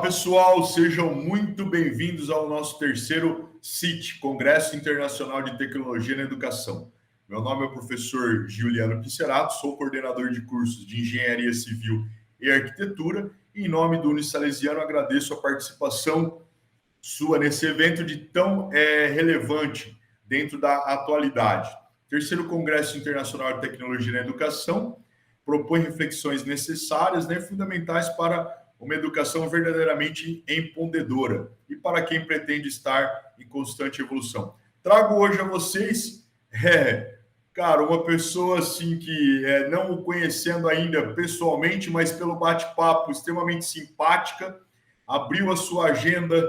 pessoal, sejam muito bem-vindos ao nosso terceiro CIT, Congresso Internacional de Tecnologia na Educação. Meu nome é o professor Giuliano Pisserato, sou coordenador de cursos de Engenharia Civil e Arquitetura, e em nome do Unisalesiano agradeço a participação sua nesse evento de tão relevante dentro da atualidade. Terceiro Congresso Internacional de Tecnologia na Educação propõe reflexões necessárias, fundamentais para uma educação verdadeiramente empoderadora e para quem pretende estar em constante evolução. Trago hoje a vocês, uma pessoa assim que, não o conhecendo ainda pessoalmente, mas pelo bate-papo extremamente simpática, abriu a sua agenda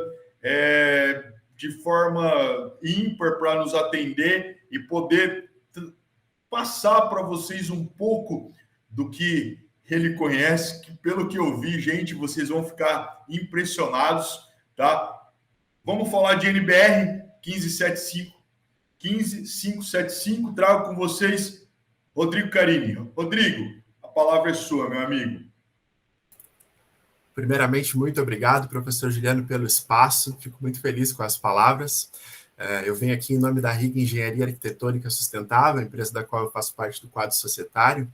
de forma ímpar para nos atender e poder passar para vocês um pouco do que ele conhece, que pelo que eu vi, gente, vocês vão ficar impressionados, tá? Vamos falar de NBR 15575, trago com vocês Rodrigo Carini. Rodrigo, a palavra é sua, meu amigo. Primeiramente, muito obrigado, professor Giuliano, pelo espaço. Fico muito feliz com as palavras. Eu venho aqui em nome da RIG Engenharia Arquitetônica Sustentável, empresa da qual eu faço parte do quadro societário,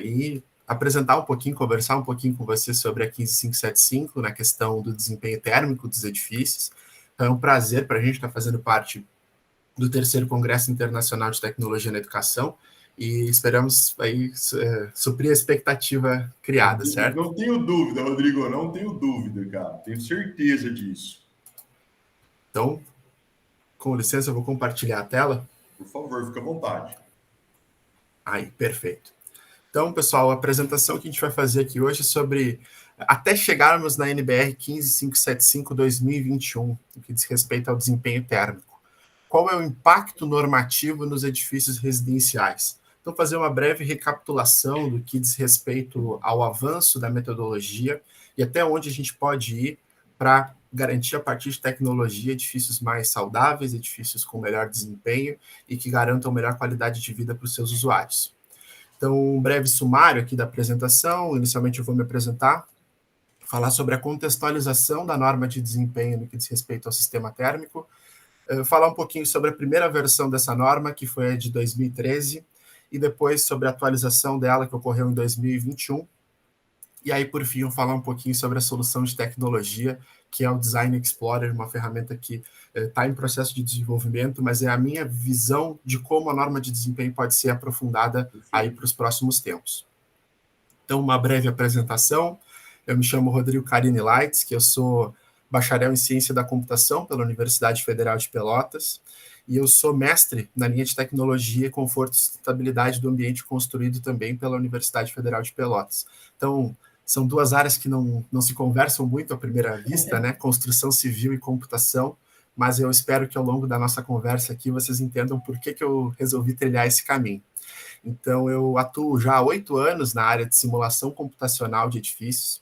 e apresentar um pouquinho, conversar um pouquinho com você sobre a 15575, na questão do desempenho térmico dos edifícios. Então, é um prazer para a gente estar fazendo parte do terceiro Congresso Internacional de Tecnologia na Educação e esperamos aí suprir a expectativa criada, certo? Não tenho dúvida, Rodrigo, não tenho dúvida, cara. Tenho certeza disso. Então, com licença, eu vou compartilhar a tela. Por favor, fique à vontade. Aí, perfeito. Então, pessoal, a apresentação que a gente vai fazer aqui hoje é sobre, até chegarmos na NBR 15575-2021, no que diz respeito ao desempenho térmico. Qual é o impacto normativo nos edifícios residenciais? Então, fazer uma breve recapitulação do que diz respeito ao avanço da metodologia e até onde a gente pode ir para garantir, a partir de tecnologia, edifícios mais saudáveis, edifícios com melhor desempenho e que garantam melhor qualidade de vida para os seus usuários. Então, um breve sumário aqui da apresentação. Inicialmente, eu vou me apresentar, falar sobre a contextualização da norma de desempenho no que diz respeito ao sistema térmico, falar um pouquinho sobre a primeira versão dessa norma, que foi a de 2013, e depois sobre a atualização dela, que ocorreu em 2021. E aí, por fim, eu falar um pouquinho sobre a solução de tecnologia, que é o Design Explorer, uma ferramenta que está em processo de desenvolvimento, mas é a minha visão de como a norma de desempenho pode ser aprofundada aí para os próximos tempos. Então, uma breve apresentação. Eu me chamo Rodrigo Carini Leitz, que eu sou bacharel em Ciência da Computação pela Universidade Federal de Pelotas, e eu sou mestre na linha de Tecnologia, Conforto e Sustentabilidade do Ambiente construído também pela Universidade Federal de Pelotas. Então, são duas áreas que não se conversam muito à primeira vista, Construção civil e computação, mas eu espero que ao longo da nossa conversa aqui vocês entendam por que eu resolvi trilhar esse caminho. Então, eu atuo já há 8 anos na área de simulação computacional de edifícios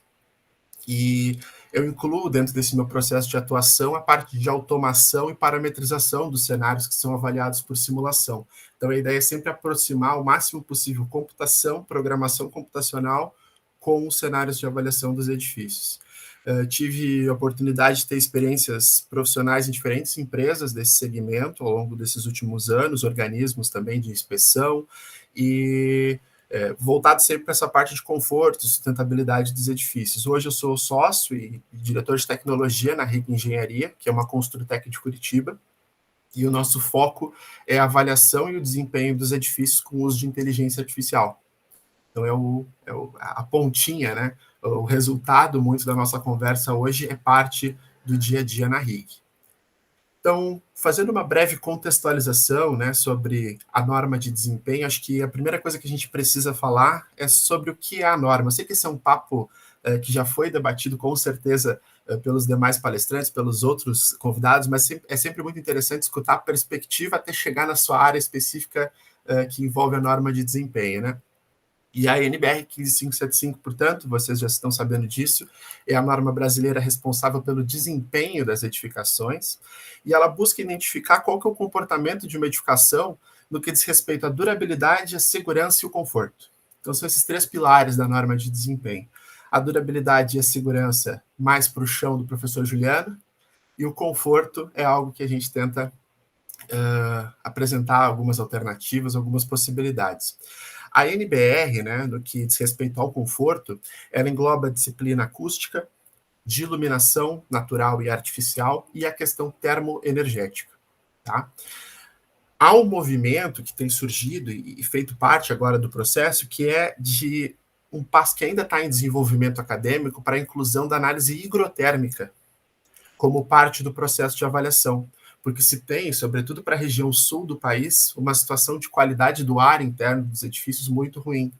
e eu incluo dentro desse meu processo de atuação a parte de automação e parametrização dos cenários que são avaliados por simulação. Então, a ideia é sempre aproximar o máximo possível computação, programação computacional com os cenários de avaliação dos edifícios. Tive a oportunidade de ter experiências profissionais em diferentes empresas desse segmento ao longo desses últimos anos, organismos também de inspeção, e voltado sempre para essa parte de conforto, sustentabilidade dos edifícios. Hoje eu sou sócio e diretor de tecnologia na RIG Engenharia, que é uma Construtec de Curitiba, e o nosso foco é a avaliação e o desempenho dos edifícios com o uso de inteligência artificial. Então, a pontinha, o resultado muito da nossa conversa hoje é parte do dia a dia na RIG. Então, fazendo uma breve contextualização sobre a norma de desempenho, acho que a primeira coisa que a gente precisa falar é sobre o que é a norma. Eu sei que esse é um papo que já foi debatido com certeza pelos demais palestrantes, pelos outros convidados, mas é sempre muito interessante escutar a perspectiva até chegar na sua área específica que envolve a norma de desempenho, E a NBR 15575, portanto, vocês já estão sabendo disso, é a norma brasileira responsável pelo desempenho das edificações, e ela busca identificar qual que é o comportamento de uma edificação no que diz respeito à durabilidade, à segurança e o conforto. Então, são esses 3 pilares da norma de desempenho. a durabilidade e a segurança mais para o chão do professor Juliano, e o conforto é algo que a gente tenta apresentar algumas alternativas, algumas possibilidades. A NBR, né, no que diz respeito ao conforto, ela engloba a disciplina acústica, de iluminação natural e artificial e a questão termoenergética. Tá? Há um movimento que tem surgido e feito parte agora do processo, que é de um passo que ainda está em desenvolvimento acadêmico para a inclusão da análise higrotérmica como parte do processo de avaliação, porque se tem, sobretudo para a região sul do país, uma situação de qualidade do ar interno dos edifícios muito ruim,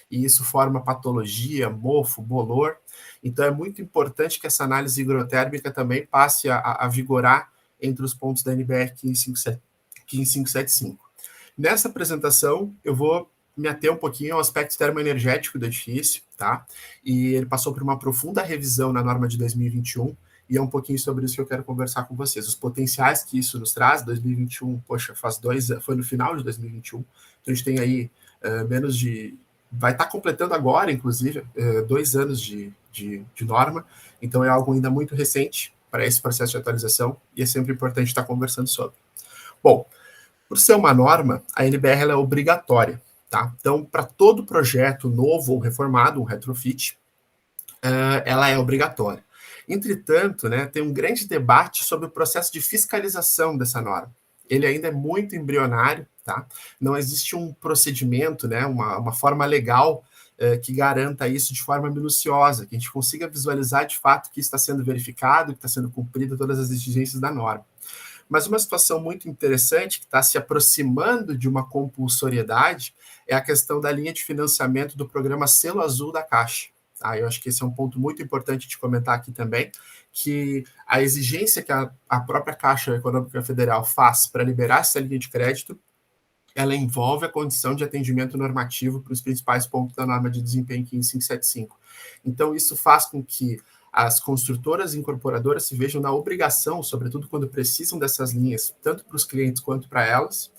e isso forma patologia, mofo, bolor. Então é muito importante que essa análise higrotérmica também passe a vigorar entre os pontos da NBR 15575. Nessa apresentação, eu vou me ater um pouquinho ao aspecto termoenergético do edifício, tá? E ele passou por uma profunda revisão na norma de 2021, e é um pouquinho sobre isso que eu quero conversar com vocês. Os potenciais que isso nos traz, 2021, poxa, foi no final de 2021, então a gente tem aí menos de... Vai estar completando agora, inclusive, 2 anos de norma, então é algo ainda muito recente para esse processo de atualização, e é sempre importante estar conversando sobre. Bom, por ser uma norma, a NBR ela é obrigatória, tá? Então, para todo projeto novo ou reformado, um retrofit, ela é obrigatória. Entretanto, né, tem um grande debate sobre o processo de fiscalização dessa norma. Ele ainda é muito embrionário, tá? Não existe um procedimento, né, uma forma legal que garanta isso de forma minuciosa, que a gente consiga visualizar de fato que está sendo verificado, que está sendo cumprido todas as exigências da norma. Mas uma situação muito interessante que está se aproximando de uma compulsoriedade é a questão da linha de financiamento do programa Selo Azul da Caixa. Tá? Eu acho que esse é um ponto muito importante de comentar aqui também, que a exigência que a própria Caixa Econômica Federal faz para liberar essa linha de crédito, ela envolve a condição de atendimento normativo para os principais pontos da norma de desempenho 15575. Então, isso faz com que as construtoras e incorporadoras se vejam na obrigação, sobretudo quando precisam dessas linhas, tanto para os clientes quanto para elas,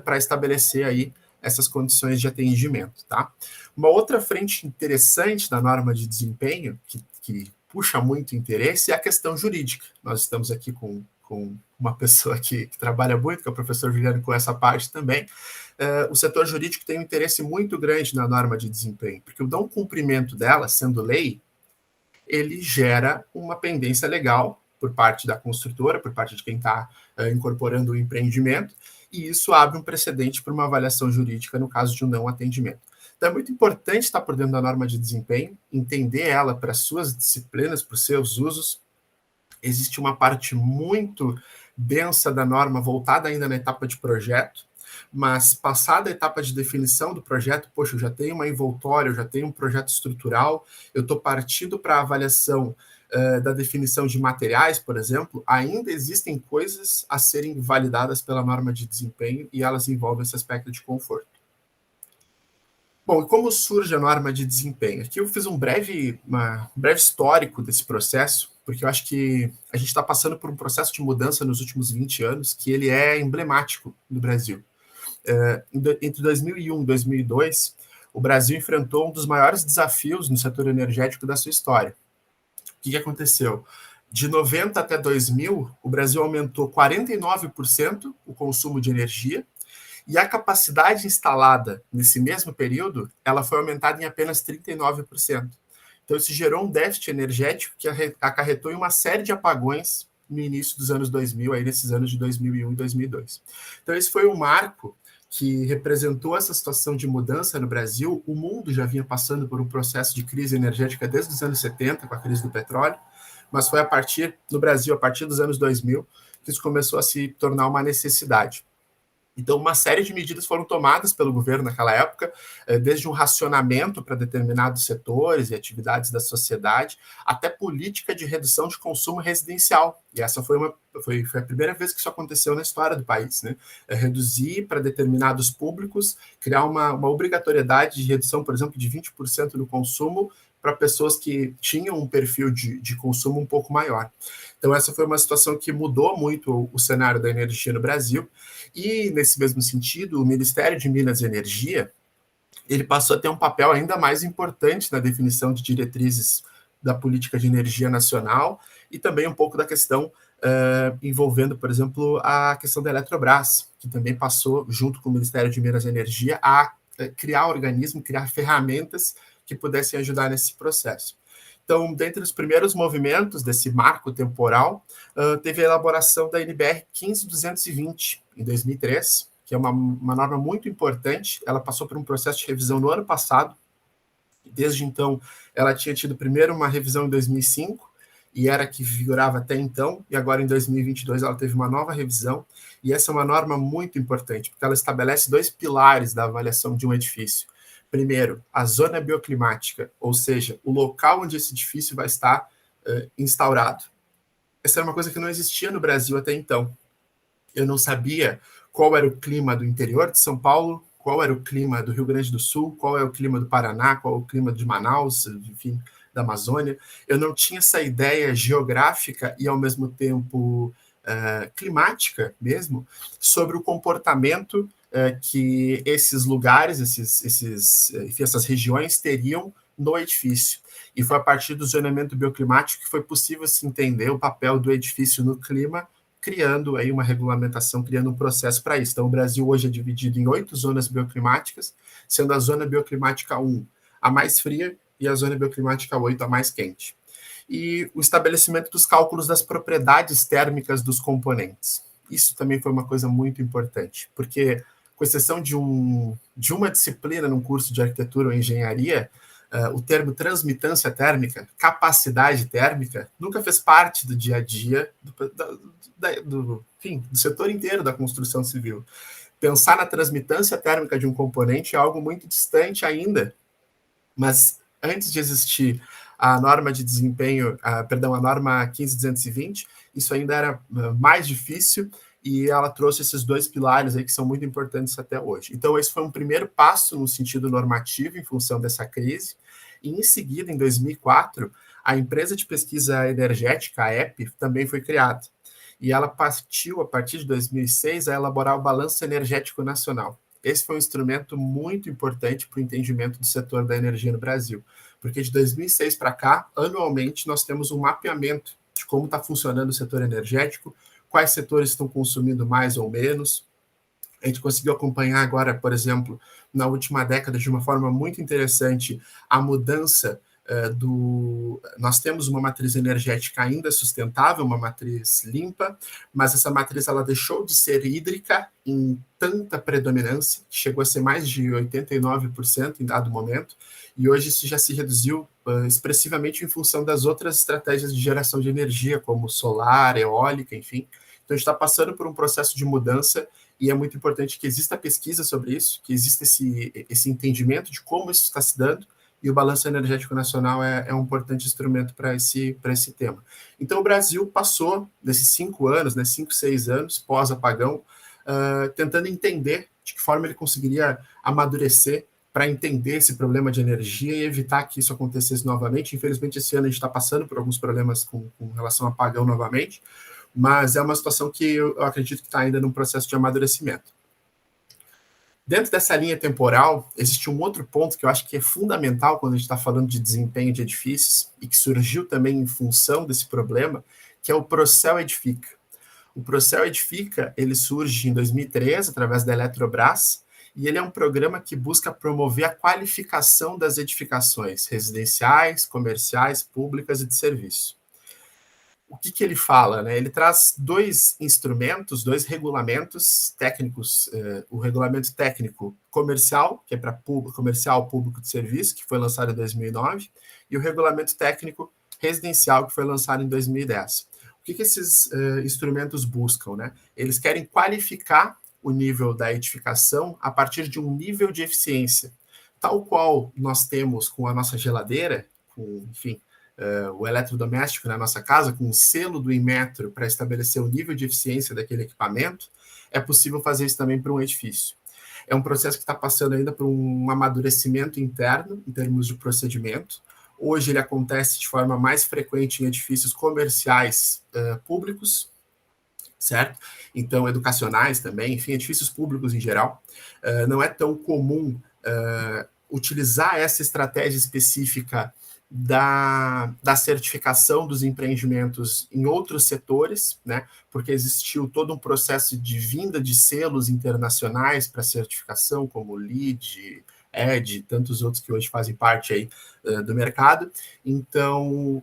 para estabelecer aí essas condições de atendimento. Tá? Uma outra frente interessante da norma de desempenho, que puxa muito interesse, é a questão jurídica. Nós estamos aqui com uma pessoa que trabalha muito, que é o professor Juliano, com essa parte também. O setor jurídico tem um interesse muito grande na norma de desempenho, porque o não cumprimento dela, sendo lei, ele gera uma pendência legal por parte da construtora, por parte de quem está incorporando o empreendimento, e isso abre um precedente para uma avaliação jurídica no caso de um não atendimento. Então é muito importante estar por dentro da norma de desempenho, entender ela para as suas disciplinas, para os seus usos. Existe uma parte muito densa da norma voltada ainda na etapa de projeto, mas passada a etapa de definição do projeto, poxa, eu já tenho uma envoltória, eu já tenho um projeto estrutural, eu estou partindo para a avaliação da definição de materiais, por exemplo, ainda existem coisas a serem validadas pela norma de desempenho e elas envolvem esse aspecto de conforto. Bom, e como surge a norma de desempenho? Aqui eu fiz um breve histórico desse processo, porque eu acho que a gente está passando por um processo de mudança nos últimos 20 anos que ele é emblemático no Brasil. Entre 2001 e 2002, o Brasil enfrentou um dos maiores desafios no setor energético da sua história. O que aconteceu? De 90 até 2000, o Brasil aumentou 49% o consumo de energia, e a capacidade instalada nesse mesmo período, ela foi aumentada em apenas 39%. Então, isso gerou um déficit energético que acarretou em uma série de apagões no início dos anos 2000, aí nesses anos de 2001 e 2002. Então, esse foi um marco que representou essa situação de mudança no Brasil. O mundo já vinha passando por um processo de crise energética desde os anos 70, com a crise do petróleo, mas foi no Brasil, a partir dos anos 2000, que isso começou a se tornar uma necessidade. Então, uma série de medidas foram tomadas pelo governo naquela época, desde um racionamento para determinados setores e atividades da sociedade, até política de redução de consumo residencial. E essa foi a primeira vez que isso aconteceu na história do país, né? Reduzir para determinados públicos, criar uma obrigatoriedade de redução, por exemplo, de 20% no consumo para pessoas que tinham um perfil de consumo um pouco maior. Então, essa foi uma situação que mudou muito o cenário da energia no Brasil. E, nesse mesmo sentido, o Ministério de Minas e Energia, ele passou a ter um papel ainda mais importante na definição de diretrizes da política de energia nacional e também um pouco da questão envolvendo, por exemplo, a questão da Eletrobras, que também passou, junto com o Ministério de Minas e Energia, a criar organismos, criar ferramentas que pudessem ajudar nesse processo. Então, dentre os primeiros movimentos desse marco temporal, teve a elaboração da NBR 15220, em 2003, que é uma norma muito importante. Ela passou por um processo de revisão no ano passado. Desde então, ela tinha tido primeiro uma revisão em 2005, e era que vigorava até então, e agora em 2022 ela teve uma nova revisão, e essa é uma norma muito importante, porque ela estabelece 2 pilares da avaliação de um edifício. Primeiro, a zona bioclimática, ou seja, o local onde esse edifício vai estar instaurado. Essa era uma coisa que não existia no Brasil até então. Eu não sabia qual era o clima do interior de São Paulo, qual era o clima do Rio Grande do Sul, qual é o clima do Paraná, qual é o clima de Manaus, enfim, da Amazônia. Eu não tinha essa ideia geográfica e, ao mesmo tempo, climática mesmo, sobre o comportamento que esses lugares, enfim, essas regiões teriam no edifício. E foi a partir do zoneamento bioclimático que foi possível se entender o papel do edifício no clima, criando aí uma regulamentação, criando um processo para isso. Então, o Brasil hoje é dividido em 8 zonas bioclimáticas, sendo a zona bioclimática 1 a mais fria e a zona bioclimática 8 a mais quente. E o estabelecimento dos cálculos das propriedades térmicas dos componentes. Isso também foi uma coisa muito importante, porque, com exceção de uma disciplina num curso de arquitetura ou engenharia, o termo transmitância térmica, capacidade térmica, nunca fez parte do dia a dia do setor inteiro da construção civil. Pensar na transmitância térmica de um componente é algo muito distante ainda, mas antes de existir a norma de desempenho, a norma 15220, isso ainda era mais difícil, e ela trouxe esses 2 pilares aí que são muito importantes até hoje. Então, esse foi um primeiro passo no sentido normativo em função dessa crise, e em seguida, em 2004, a empresa de pesquisa energética, a EP, também foi criada. E ela partiu, a partir de 2006, a elaborar o Balanço Energético Nacional. Esse foi um instrumento muito importante para o entendimento do setor da energia no Brasil, porque de 2006 para cá, anualmente, nós temos um mapeamento de como está funcionando o setor energético, quais setores estão consumindo mais ou menos. A gente conseguiu acompanhar agora, por exemplo, na última década, de uma forma muito interessante, a mudança nós temos uma matriz energética ainda sustentável, uma matriz limpa, mas essa matriz ela deixou de ser hídrica em tanta predominância, que chegou a ser mais de 89% em dado momento, e hoje isso já se reduziu expressivamente em função das outras estratégias de geração de energia, como solar, eólica, enfim. Então, a gente está passando por um processo de mudança, e é muito importante que exista pesquisa sobre isso, que exista esse entendimento de como isso está se dando, e o Balanço Energético Nacional é um importante instrumento para esse tema. Então, o Brasil passou, nesses 5 anos, 5, 6 anos, pós-apagão, tentando entender de que forma ele conseguiria amadurecer para entender esse problema de energia e evitar que isso acontecesse novamente. Infelizmente, esse ano a gente está passando por alguns problemas com relação ao apagão novamente, mas é uma situação que eu acredito que está ainda num processo de amadurecimento. Dentro dessa linha temporal, existe um outro ponto que eu acho que é fundamental quando a gente está falando de desempenho de edifícios e que surgiu também em função desse problema, que é o Procel Edifica. O Procel Edifica, ele surge em 2013, através da Eletrobras, e ele é um programa que busca promover a qualificação das edificações residenciais, comerciais, públicas e de serviço. O que ele fala? Né? Ele traz 2 instrumentos, 2 regulamentos técnicos, o regulamento técnico comercial, que é para comercial, público de serviço, que foi lançado em 2009, e o regulamento técnico residencial, que foi lançado em 2010. O que esses instrumentos buscam? Né? Eles querem qualificar o nível da edificação a partir de um nível de eficiência, tal qual nós temos com a nossa geladeira, enfim, o eletrodoméstico na nossa casa, com o selo do Inmetro para estabelecer o nível de eficiência daquele equipamento, é possível fazer isso também para um edifício. É um processo que está passando ainda por um amadurecimento interno, em termos de procedimento. Hoje ele acontece de forma mais frequente em edifícios comerciais públicos, certo? Então, educacionais também, enfim, edifícios públicos em geral. Não é tão comum utilizar essa estratégia específica da certificação dos empreendimentos em outros setores, né? Porque existiu todo um processo de vinda de selos internacionais para certificação, como o LEED, ED, e tantos outros que hoje fazem parte aí do mercado. Então,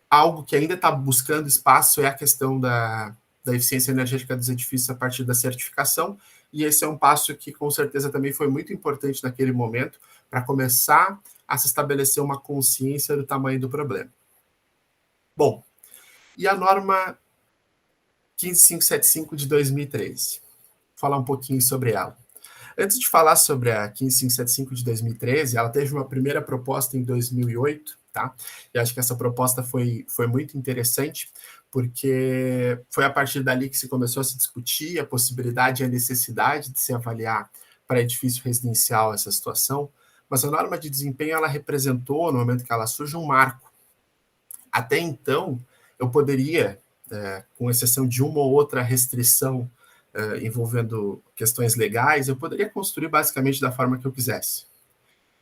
algo que ainda está buscando espaço é a questão da eficiência energética dos edifícios a partir da certificação, e esse é um passo que com certeza também foi muito importante naquele momento para começar a se estabelecer uma consciência do tamanho do problema. Bom, e a norma 15575 de 2013? Vou falar um pouquinho sobre ela. Antes de falar sobre a 15575 de 2013, ela teve uma primeira proposta em 2008, tá? E acho que essa proposta foi muito interessante, porque foi a partir dali que se começou a se discutir a possibilidade e a necessidade de se avaliar para edifício residencial essa situação, mas a norma de desempenho ela representou, no momento que ela surge, um marco. Até então, eu poderia, com exceção de uma ou outra restrição envolvendo questões legais, eu poderia construir basicamente da forma que eu quisesse.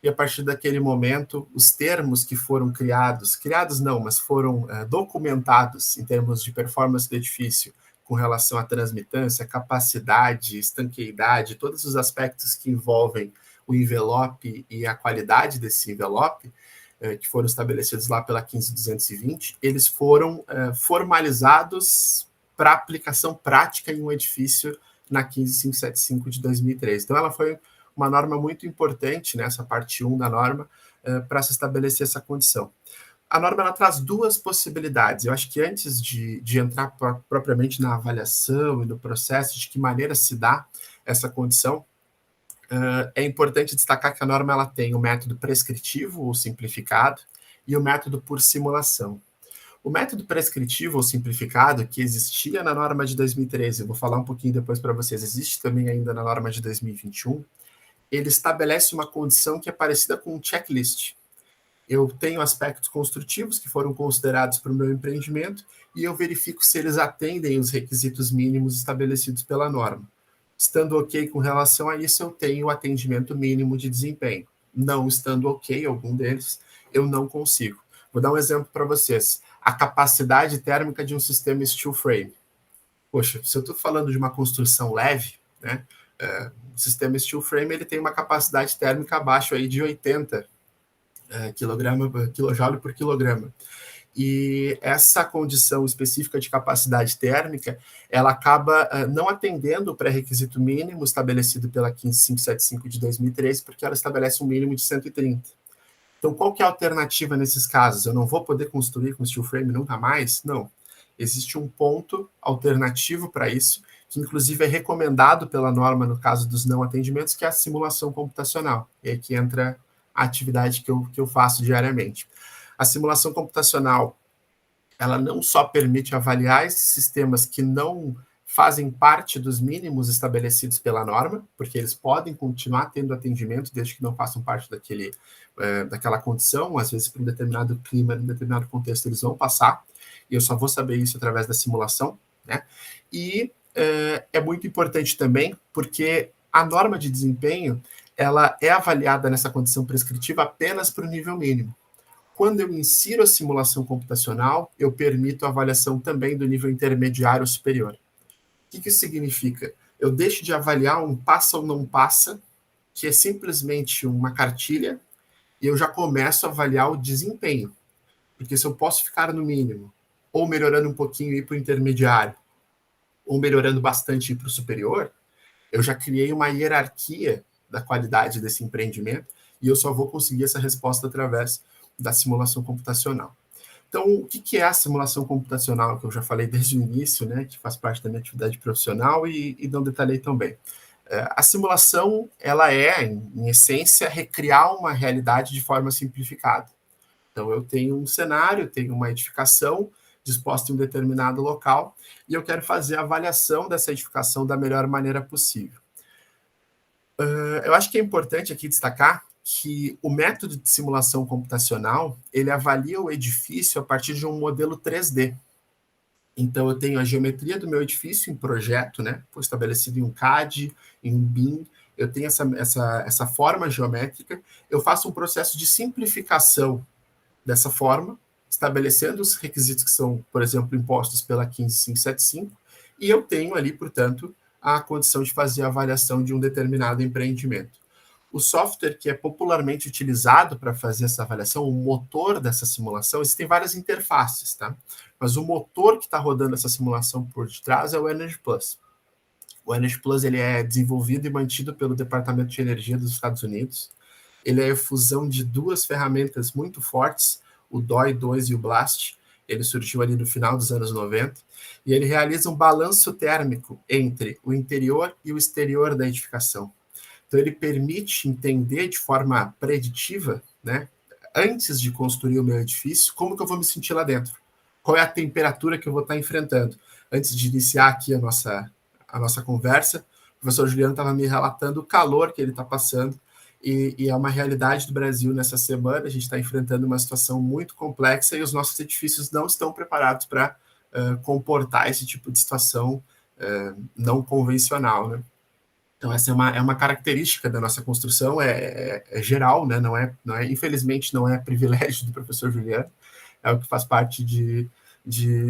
E a partir daquele momento, os termos que foram criados não, mas foram documentados em termos de performance do edifício, com relação à transmitância, capacidade, estanqueidade, todos os aspectos que envolvem o envelope e a qualidade desse envelope, que foram estabelecidos lá pela 15220, eles foram formalizados para aplicação prática em um edifício na 15575 de 2013. Então, ela foi uma norma muito importante, nessa parte 1 da norma, para se estabelecer essa condição. A norma ela traz duas possibilidades. Eu acho que antes de entrar propriamente na avaliação e no processo de que maneira se dá essa condição, é importante destacar que a norma ela tem o método prescritivo ou simplificado e o método por simulação. O método prescritivo ou simplificado, que existia na norma de 2013, eu vou falar um pouquinho depois para vocês, existe também ainda na norma de 2021, ele estabelece uma condição que é parecida com um checklist. Eu tenho aspectos construtivos que foram considerados para o meu empreendimento e eu verifico se eles atendem os requisitos mínimos estabelecidos pela norma. Estando ok com relação a isso, eu tenho o atendimento mínimo de desempenho. Não estando ok, algum deles, eu não consigo. Vou dar um exemplo para vocês. A capacidade térmica de um sistema steel frame. Poxa, se eu estou falando de uma construção leve, né, o sistema steel frame ele tem uma capacidade térmica abaixo aí de 80 kJ por quilograma. E essa condição específica de capacidade térmica, ela acaba não atendendo o pré-requisito mínimo estabelecido pela 15575 de 2013, porque ela estabelece um mínimo de 130. Então, qual que é a alternativa nesses casos? Eu não vou poder construir com steel frame nunca mais? Não. Existe um ponto alternativo para isso, que inclusive é recomendado pela norma no caso dos não atendimentos, que é a simulação computacional. E aí que entra a atividade que eu faço diariamente. A simulação computacional, ela não só permite avaliar esses sistemas que não fazem parte dos mínimos estabelecidos pela norma, porque eles podem continuar tendo atendimento desde que não façam parte daquela condição, às vezes para um determinado clima, em um determinado contexto eles vão passar, e eu só vou saber isso através da simulação, né? E é muito importante também, porque a norma de desempenho, ela é avaliada nessa condição prescritiva apenas para o nível mínimo. Quando eu insiro a simulação computacional, eu permito a avaliação também do nível intermediário superior. O que isso significa? Eu deixo de avaliar um passa ou não passa, que é simplesmente uma cartilha, e eu já começo a avaliar o desempenho. Porque se eu posso ficar no mínimo, ou melhorando um pouquinho e ir para o intermediário, ou melhorando bastante e ir para o superior, eu já criei uma hierarquia da qualidade desse empreendimento, e eu só vou conseguir essa resposta através da simulação computacional. Então, o que é a simulação computacional, que eu já falei desde o início, né, que faz parte da minha atividade profissional e não detalhei tão bem. A simulação, ela é, em essência, recriar uma realidade de forma simplificada. Então, eu tenho um cenário, tenho uma edificação disposta em um determinado local e eu quero fazer a avaliação dessa edificação da melhor maneira possível. Eu acho que é importante aqui destacar que o método de simulação computacional, ele avalia o edifício a partir de um modelo 3D. Então, eu tenho a geometria do meu edifício em projeto, né? Foi estabelecido em um CAD, em um BIM, eu tenho essa forma geométrica, eu faço um processo de simplificação dessa forma, estabelecendo os requisitos que são, por exemplo, impostos pela 15575, e eu tenho ali, portanto, a condição de fazer a avaliação de um determinado empreendimento. O software que é popularmente utilizado para fazer essa avaliação, o motor dessa simulação, existem várias interfaces, tá? Mas o motor que está rodando essa simulação por detrás é o Energy Plus. O Energy Plus ele é desenvolvido e mantido pelo Departamento de Energia dos Estados Unidos. Ele é a fusão de duas ferramentas muito fortes, o DOI 2 e o BLAST. Ele surgiu ali no final dos anos 90, e ele realiza um balanço térmico entre o interior e o exterior da edificação. Então, ele permite entender de forma preditiva, né, antes de construir o meu edifício, como que eu vou me sentir lá dentro. Qual é a temperatura que eu vou estar enfrentando. Antes de iniciar aqui a nossa conversa, o professor Juliano estava me relatando o calor que ele está passando, e é uma realidade do Brasil nessa semana. A gente está enfrentando uma situação muito complexa e os nossos edifícios não estão preparados para comportar esse tipo de situação não convencional, né? Então, essa é uma característica da nossa construção, é geral, né? Infelizmente, não é privilégio do professor Juliano, é o que faz parte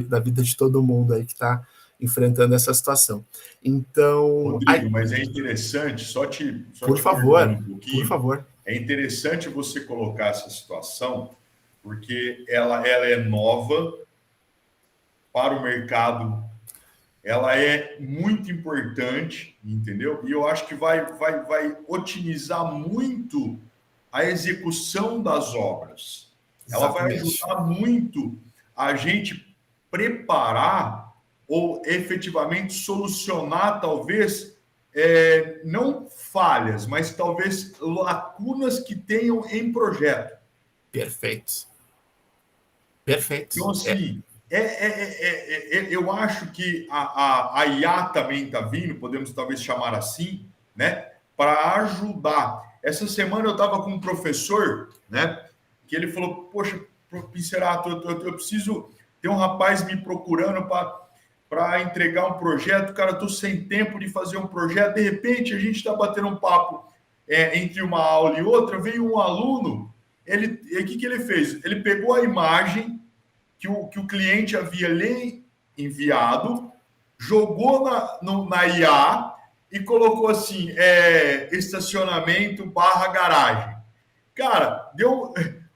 da vida de todo mundo aí que está enfrentando essa situação. Então, Rodrigo, mas é interessante, por favor, um pouquinho, por favor. É interessante você colocar essa situação, porque ela é nova para o mercado, ela é muito importante, entendeu? E eu acho que vai otimizar muito a execução das obras. Ela vai ajudar muito a gente preparar ou efetivamente solucionar, talvez, não falhas, mas talvez lacunas que tenham em projeto. Perfeito. Então, assim, eu acho que a IA também está vindo, podemos talvez chamar assim, né, para ajudar. Essa semana eu estava com um professor, né, que ele falou, poxa, Pincerato, eu preciso... Tem um rapaz me procurando para entregar um projeto, cara, estou sem tempo de fazer um projeto, de repente a gente está batendo um papo entre uma aula e outra, veio um aluno, o que ele fez? Ele pegou a imagem que o cliente havia lhe enviado, jogou na IA e colocou assim, estacionamento / garagem. Cara,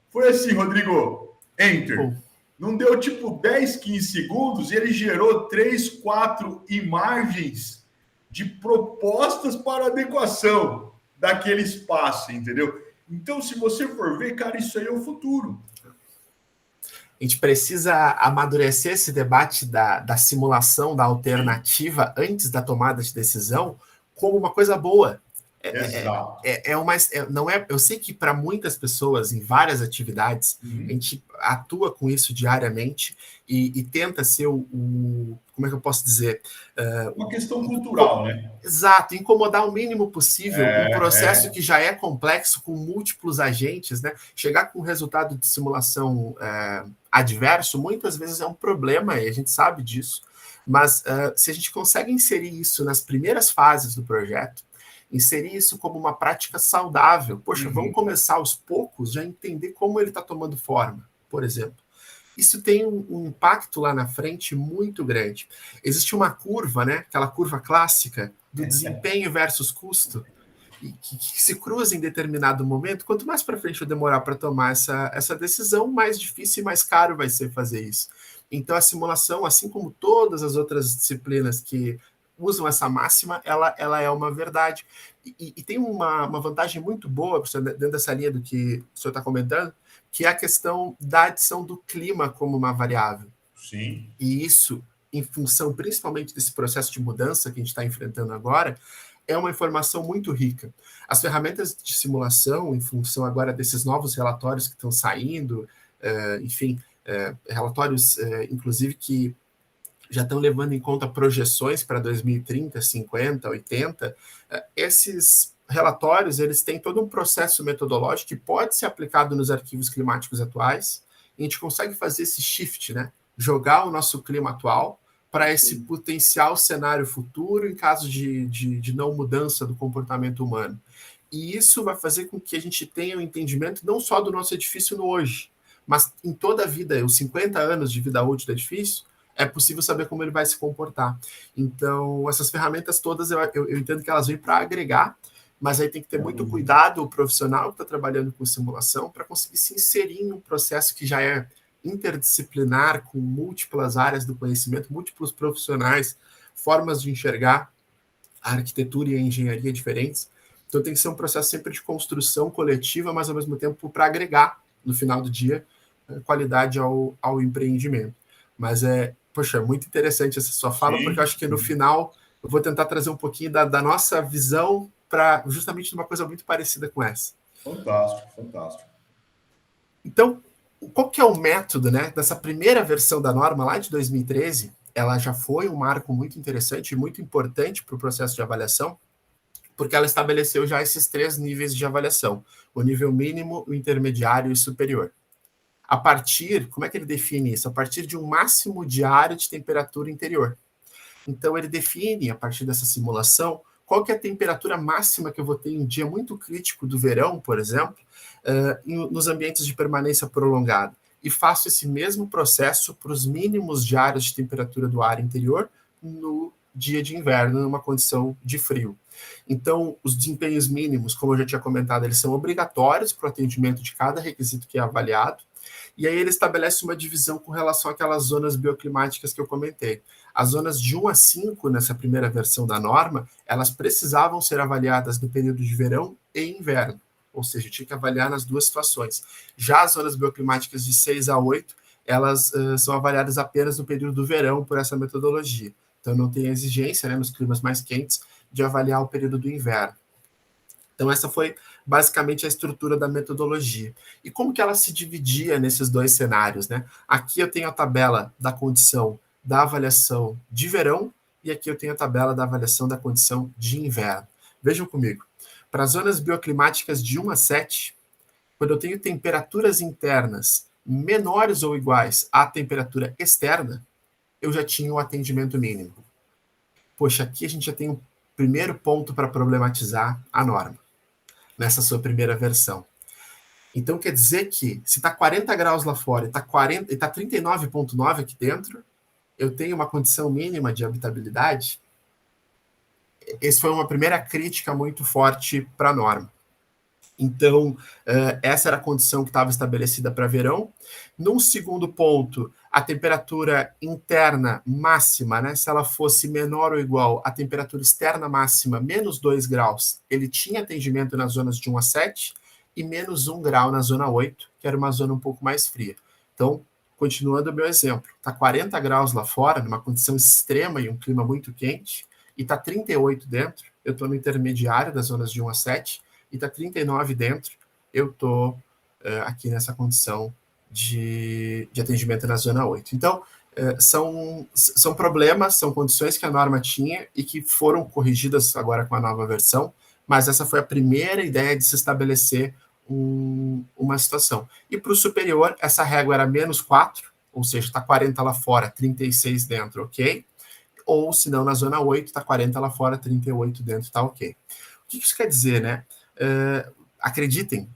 foi assim, Rodrigo, enter. Não deu tipo 10, 15 segundos e ele gerou 3, 4 imagens de propostas para adequação daquele espaço, entendeu? Então, se você for ver, cara, isso aí é o futuro. A gente precisa amadurecer esse debate da simulação, da alternativa antes da tomada de decisão como uma coisa boa. Exato. Eu sei que para muitas pessoas, em várias atividades, a gente atua com isso diariamente e tenta ser como é que eu posso dizer? Uma questão cultural, né? Exato, incomodar o mínimo possível um processo que já é complexo, com múltiplos agentes, né? Chegar com um resultado de simulação adverso, muitas vezes é um problema, e a gente sabe disso, mas se a gente consegue inserir isso nas primeiras fases do projeto, inserir isso como uma prática saudável. Poxa, vamos começar aos poucos, já entender como ele está tomando forma, por exemplo. Isso tem um impacto lá na frente muito grande. Existe uma curva, né? Aquela curva clássica do desempenho versus custo, que se cruza em determinado momento. Quanto mais para frente eu demorar para tomar essa decisão, mais difícil e mais caro vai ser fazer isso. Então, a simulação, assim como todas as outras disciplinas que usam essa máxima, ela é uma verdade. E tem uma vantagem muito boa, dentro dessa linha do que o senhor está comentando, que é a questão da adição do clima como uma variável. Sim. E isso, em função principalmente desse processo de mudança que a gente está enfrentando agora, é uma informação muito rica. As ferramentas de simulação, em função agora desses novos relatórios que estão saindo, relatórios, inclusive, que já estão levando em conta projeções para 2030, 50, 80, esses relatórios, eles têm todo um processo metodológico que pode ser aplicado nos arquivos climáticos atuais, e a gente consegue fazer esse shift, né? Jogar o nosso clima atual para esse potencial cenário futuro em caso de não mudança do comportamento humano. E isso vai fazer com que a gente tenha um entendimento não só do nosso edifício no hoje, mas em toda a vida, os 50 anos de vida útil do edifício, é possível saber como ele vai se comportar. Então, essas ferramentas todas, eu entendo que elas vêm para agregar, mas aí tem que ter muito cuidado o profissional que está trabalhando com simulação para conseguir se inserir em um processo que já é interdisciplinar, com múltiplas áreas do conhecimento, múltiplos profissionais, formas de enxergar a arquitetura e a engenharia diferentes. Então tem que ser um processo sempre de construção coletiva, mas ao mesmo tempo para agregar, no final do dia, qualidade ao empreendimento. Mas poxa, muito interessante essa sua fala, porque eu acho que no final eu vou tentar trazer um pouquinho da nossa visão para justamente uma coisa muito parecida com essa. Fantástico, fantástico. Então, qual que é o método, né, dessa primeira versão da norma lá de 2013? Ela já foi um marco muito interessante e muito importante para o processo de avaliação, porque ela estabeleceu já esses 3 níveis de avaliação: o nível mínimo, o intermediário e o superior. A partir, como é que ele define isso? A partir de um máximo diário de temperatura interior. Então, ele define, a partir dessa simulação, qual que é a temperatura máxima que eu vou ter em um dia muito crítico do verão, por exemplo, nos ambientes de permanência prolongada. E faço esse mesmo processo para os mínimos diários de temperatura do ar interior no dia de inverno, numa condição de frio. Então, os desempenhos mínimos, como eu já tinha comentado, eles são obrigatórios para o atendimento de cada requisito que é avaliado. E aí ele estabelece uma divisão com relação àquelas zonas bioclimáticas que eu comentei. As zonas de 1 a 5, nessa primeira versão da norma, elas precisavam ser avaliadas no período de verão e inverno, ou seja, tinha que avaliar nas duas situações. Já as zonas bioclimáticas de 6 a 8, elas são avaliadas apenas no período do verão por essa metodologia. Então não tem a exigência, né, nos climas mais quentes, de avaliar o período do inverno. Então essa foi basicamente a estrutura da metodologia. E como que ela se dividia nesses 2 cenários, né? Aqui eu tenho a tabela da condição da avaliação de verão e aqui eu tenho a tabela da avaliação da condição de inverno. Vejam comigo. Para as zonas bioclimáticas de 1 a 7, quando eu tenho temperaturas internas menores ou iguais à temperatura externa, eu já tinha o atendimento mínimo. Poxa, aqui a gente já tem um primeiro ponto para problematizar a norma, nessa sua primeira versão. Então, quer dizer que, se está 40 graus lá fora e está 39,9 aqui dentro, eu tenho uma condição mínima de habitabilidade? Essa foi uma primeira crítica muito forte para a norma. Então, essa era a condição que estava estabelecida para verão. Num segundo ponto, a temperatura interna máxima, né, se ela fosse menor ou igual à temperatura externa máxima, menos 2 graus, ele tinha atendimento nas zonas de 1 a 7, e menos 1 grau na zona 8, que era uma zona um pouco mais fria. Então, continuando o meu exemplo, está 40 graus lá fora, numa condição extrema e um clima muito quente, e está 38 dentro, eu estou no intermediário das zonas de 1 a 7, e está 39 dentro, eu estou aqui nessa condição de atendimento na zona 8. Então, são problemas, são condições que a norma tinha e que foram corrigidas agora com a nova versão, mas essa foi a primeira ideia de se estabelecer uma situação. E para o superior, essa régua era menos 4, ou seja, está 40 lá fora, 36 dentro, ok? Ou, se não, na zona 8, está 40 lá fora, 38 dentro, está ok. O que isso quer dizer, né? Acreditem,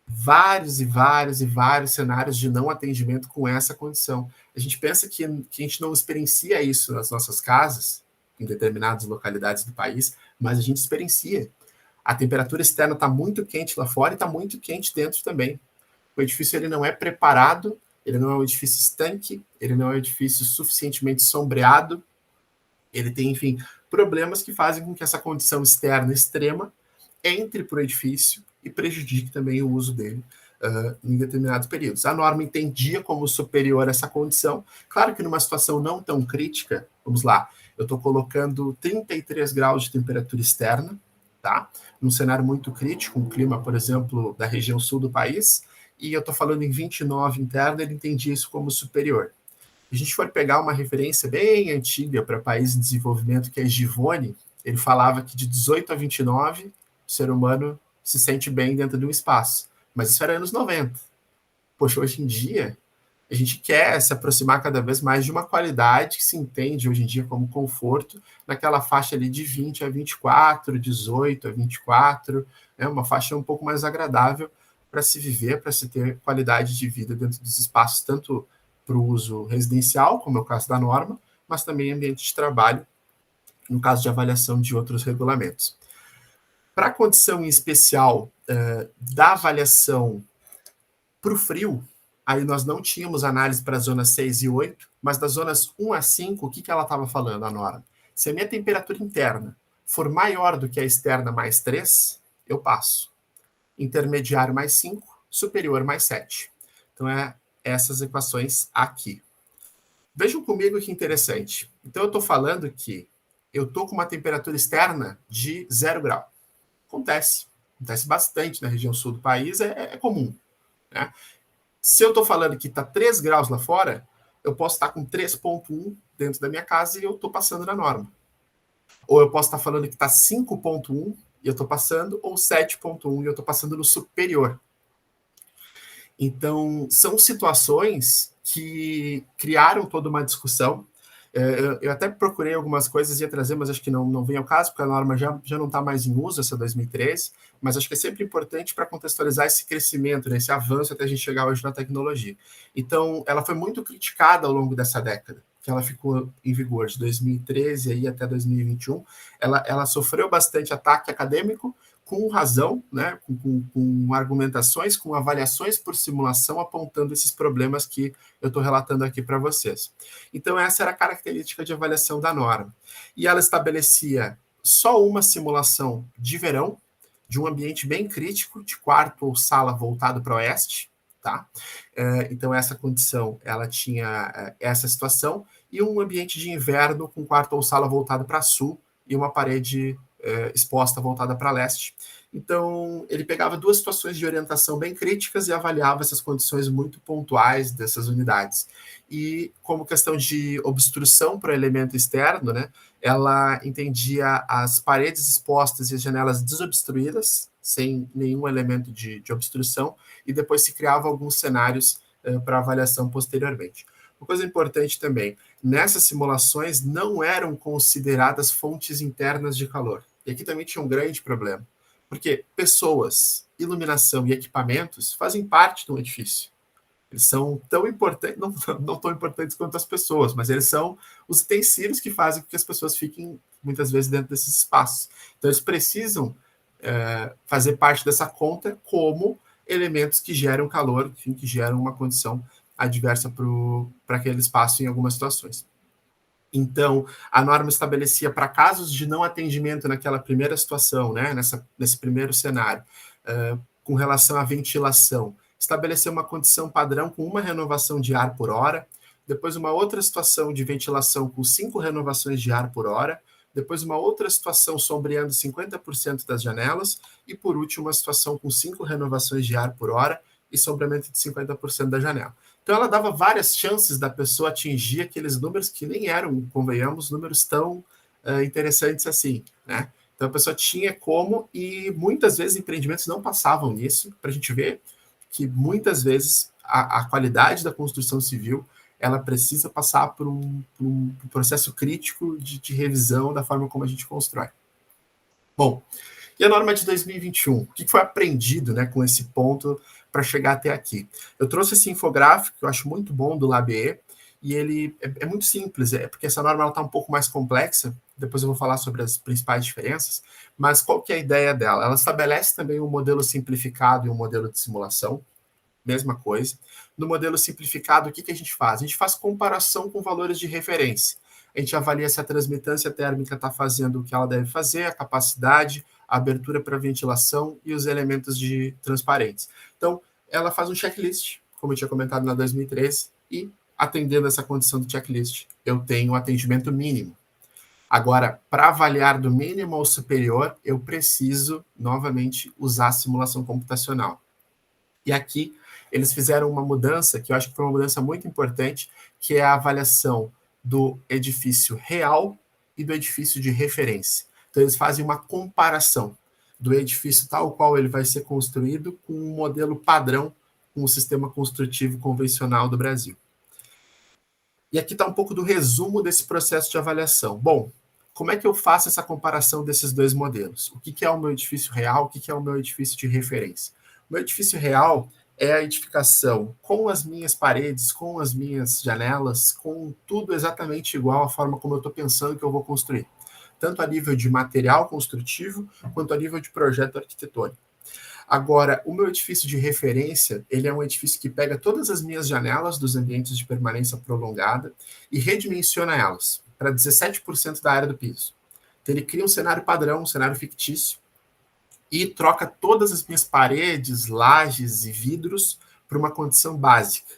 vários e vários e vários cenários de não atendimento com essa condição. A gente pensa que a gente não experiencia isso nas nossas casas, em determinadas localidades do país, mas a gente experiencia. A temperatura externa está muito quente lá fora e está muito quente dentro também. O edifício ele não é preparado, ele não é um edifício estanque, ele não é um edifício suficientemente sombreado, ele tem, enfim, problemas que fazem com que essa condição externa extrema entre para o edifício e prejudique também o uso dele em determinados períodos. A norma entendia como superior essa condição. Claro que numa situação não tão crítica, vamos lá, eu estou colocando 33 graus de temperatura externa, tá? Num cenário muito crítico, um clima, por exemplo, da região sul do país, e eu estou falando em 29 interna, ele entendia isso como superior. Se a gente for pegar uma referência bem antiga para país em desenvolvimento, que é Givone, ele falava que de 18 a 29, o ser humano se sente bem dentro de um espaço. Mas isso era anos 90. Poxa, hoje em dia, A gente quer se aproximar cada vez mais de uma qualidade que se entende hoje em dia como conforto, naquela faixa ali de 20 a 24, 18 a 24, né, uma faixa um pouco mais agradável para se viver, para se ter qualidade de vida dentro dos espaços, tanto para o uso residencial, como é o caso da norma, mas também ambiente de trabalho, no caso de avaliação de outros regulamentos. Para a condição em especial da avaliação para o frio, aí nós não tínhamos análise para as zonas 6 e 8, mas das zonas 1 a 5, o que ela estava falando, a norma? Se a minha temperatura interna for maior do que a externa mais 3, eu passo. Intermediário mais 5, superior mais 7. Então, essas equações aqui. Vejam comigo que interessante. Então, eu estou falando que eu estou com uma temperatura externa de 0 grau. Acontece bastante na região sul do país, é comum. Né? Se eu estou falando que está 3 graus lá fora, eu posso estar com 3,1 dentro da minha casa e eu estou passando na norma. Ou eu posso estar falando que está 5,1 e eu estou passando, ou 7,1 e eu estou passando no superior. Então, são situações que criaram toda uma discussão. Eu até procurei algumas coisas e ia trazer, mas acho que não vem ao caso, porque a norma já não está mais em uso, essa 2013, mas acho que é sempre importante para contextualizar esse crescimento, né, esse avanço até a gente chegar hoje na tecnologia. Então, ela foi muito criticada ao longo dessa década, que ela ficou em vigor de 2013 aí até 2021. Ela sofreu bastante ataque acadêmico, com razão, né, com argumentações, com avaliações por simulação, apontando esses problemas que eu estou relatando aqui para vocês. Então, essa era a característica de avaliação da norma. E ela estabelecia só uma simulação de verão, de um ambiente bem crítico, de quarto ou sala voltado para o oeste, tá? Então, essa condição, ela tinha essa situação, e um ambiente de inverno com quarto ou sala voltado para sul e uma parede exposta voltada para leste. Então, ele pegava duas situações de orientação bem críticas e avaliava essas condições muito pontuais dessas unidades. E como questão de obstrução para o elemento externo, né, ela entendia as paredes expostas e as janelas desobstruídas, sem nenhum elemento de obstrução, e depois se criava alguns cenários para avaliação posteriormente. Uma coisa importante também, nessas simulações não eram consideradas fontes internas de calor. E aqui também tinha um grande problema, porque pessoas, iluminação e equipamentos fazem parte do edifício. Eles são tão importantes, não tão importantes quanto as pessoas, mas eles são os utensílios que fazem com que as pessoas fiquem, muitas vezes, dentro desses espaços. Então, eles precisam fazer parte dessa conta como elementos que geram calor, enfim, que geram uma condição adversa para aquele espaço em algumas situações. Então, a norma estabelecia para casos de não atendimento naquela primeira situação, né, nesse primeiro cenário, com relação à ventilação, estabelecer uma condição padrão com uma renovação de ar por hora, depois uma outra situação de ventilação com 5 renovações de ar por hora, depois uma outra situação sombreando 50% das janelas, e por último uma situação com 5 renovações de ar por hora e sombreamento de 50% da janela. Então, ela dava várias chances da pessoa atingir aqueles números que nem eram, convenhamos, números tão interessantes assim, né? Então, a pessoa tinha como, e muitas vezes empreendimentos não passavam nisso, para a gente ver que muitas vezes a qualidade da construção civil ela precisa passar por um processo crítico de revisão da forma como a gente constrói. Bom, e a norma de 2021? O que foi aprendido, né, com esse ponto para chegar até aqui? Eu trouxe esse infográfico que eu acho muito bom do LabE, e ele é muito simples, porque essa norma está um pouco mais complexa, depois eu vou falar sobre as principais diferenças, mas qual que é a ideia dela? Ela estabelece também um modelo simplificado e um modelo de simulação, mesma coisa. No modelo simplificado, o que a gente faz? A gente faz comparação com valores de referência. A gente avalia se a transmitância térmica está fazendo o que ela deve fazer, a capacidade, a abertura para ventilação e os elementos de transparentes. Então, ela faz um checklist, como eu tinha comentado na 2013, e atendendo essa condição do checklist, eu tenho um atendimento mínimo. Agora, para avaliar do mínimo ao superior, eu preciso, novamente, usar a simulação computacional. E aqui, eles fizeram uma mudança, que eu acho que foi uma mudança muito importante, que é a avaliação do edifício real e do edifício de referência. Então, eles fazem uma comparação do edifício tal qual ele vai ser construído com um modelo padrão com o sistema construtivo convencional do Brasil. E aqui está um pouco do resumo desse processo de avaliação. Bom, como é que eu faço essa comparação desses dois modelos? O que é o meu edifício real, o que é o meu edifício de referência? O meu edifício real é a edificação com as minhas paredes, com as minhas janelas, com tudo exatamente igual à forma como eu estou pensando que eu vou construir, tanto a nível de material construtivo, quanto a nível de projeto arquitetônico. Agora, o meu edifício de referência, ele é um edifício que pega todas as minhas janelas dos ambientes de permanência prolongada e redimensiona elas para 17% da área do piso. Então, ele cria um cenário padrão, um cenário fictício, e troca todas as minhas paredes, lajes e vidros para uma condição básica,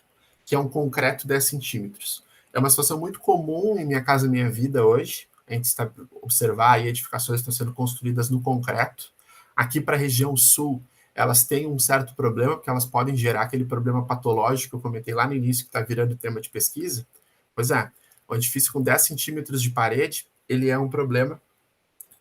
que é um concreto 10 centímetros. É uma situação muito comum em Minha Casa Minha Vida hoje. A gente está observar aí edificações que estão sendo construídas no concreto. Aqui para a região sul, elas têm um certo problema, porque elas podem gerar aquele problema patológico que eu comentei lá no início, que está virando tema de pesquisa. Pois é, um edifício com 10 centímetros de parede, ele é um problema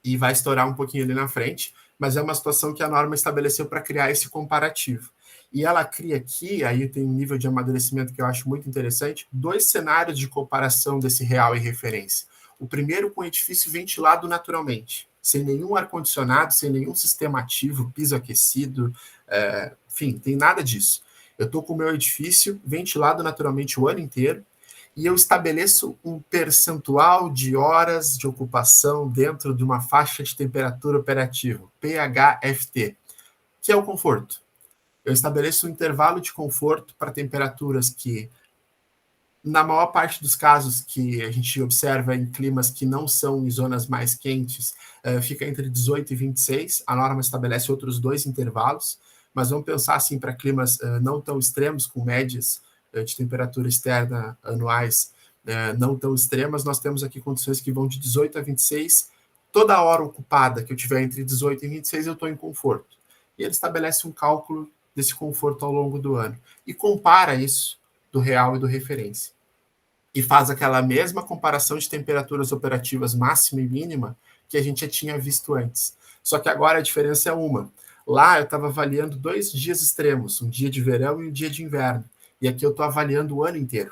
e vai estourar um pouquinho ali na frente, mas é uma situação que a norma estabeleceu para criar esse comparativo. E ela cria aqui, aí tem um nível de amadurecimento que eu acho muito interessante, dois cenários de comparação desse real e referência. O primeiro com o edifício ventilado naturalmente, sem nenhum ar-condicionado, sem nenhum sistema ativo, piso aquecido, enfim, tem nada disso. Eu estou com o meu edifício ventilado naturalmente o ano inteiro, e eu estabeleço um percentual de horas de ocupação dentro de uma faixa de temperatura operativa, PHFT, que é o conforto. Eu estabeleço um intervalo de conforto para temperaturas que, na maior parte dos casos que a gente observa em climas que não são em zonas mais quentes, fica entre 18 e 26, a norma estabelece outros dois intervalos, mas vamos pensar assim para climas não tão extremos, com médias de temperatura externa anuais não tão extremas, nós temos aqui condições que vão de 18 a 26, toda hora ocupada que eu tiver entre 18 e 26, eu estou em conforto. E ele estabelece um cálculo desse conforto ao longo do ano, e compara isso do real e do referência. E faz aquela mesma comparação de temperaturas operativas máxima e mínima que a gente já tinha visto antes. Só que agora a diferença é uma. Lá eu estava avaliando 2 dias extremos, um dia de verão e um dia de inverno. E aqui eu estou avaliando o ano inteiro,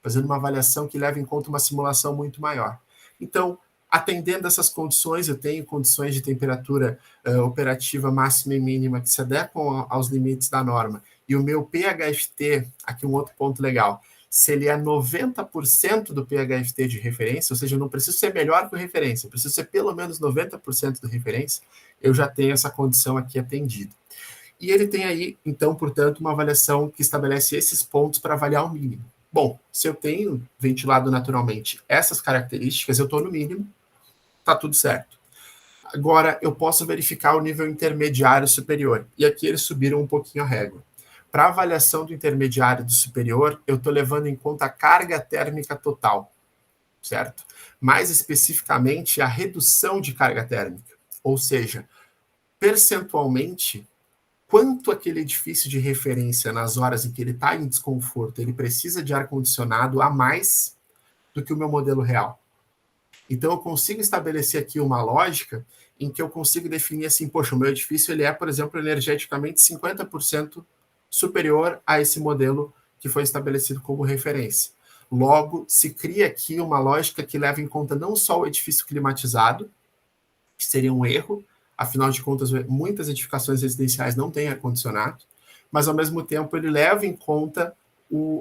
fazendo uma avaliação que leva em conta uma simulação muito maior. Então, atendendo essas condições, eu tenho condições de temperatura operativa máxima e mínima que se adequam aos limites da norma. E o meu PHFT, aqui um outro ponto legal, se ele é 90% do PHFT de referência, ou seja, eu não preciso ser melhor que o referência, eu preciso ser pelo menos 90% do referência, eu já tenho essa condição aqui atendida. E ele tem aí, então, portanto, uma avaliação que estabelece esses pontos para avaliar o mínimo. Bom, se eu tenho ventilado naturalmente essas características, eu estou no mínimo, está tudo certo. Agora, eu posso verificar o nível intermediário superior. E aqui eles subiram um pouquinho a régua. Para avaliação do intermediário do superior, eu estou levando em conta a carga térmica total, certo? Mais especificamente, a redução de carga térmica. Ou seja, percentualmente, quanto aquele edifício de referência, nas horas em que ele está em desconforto, ele precisa de ar-condicionado a mais do que o meu modelo real. Então, eu consigo estabelecer aqui uma lógica em que eu consigo definir assim, poxa, o meu edifício ele é, por exemplo, energeticamente 50% superior a esse modelo que foi estabelecido como referência. Logo, se cria aqui uma lógica que leva em conta não só o edifício climatizado, que seria um erro, afinal de contas, muitas edificações residenciais não têm ar-condicionado, mas, ao mesmo tempo, ele leva em conta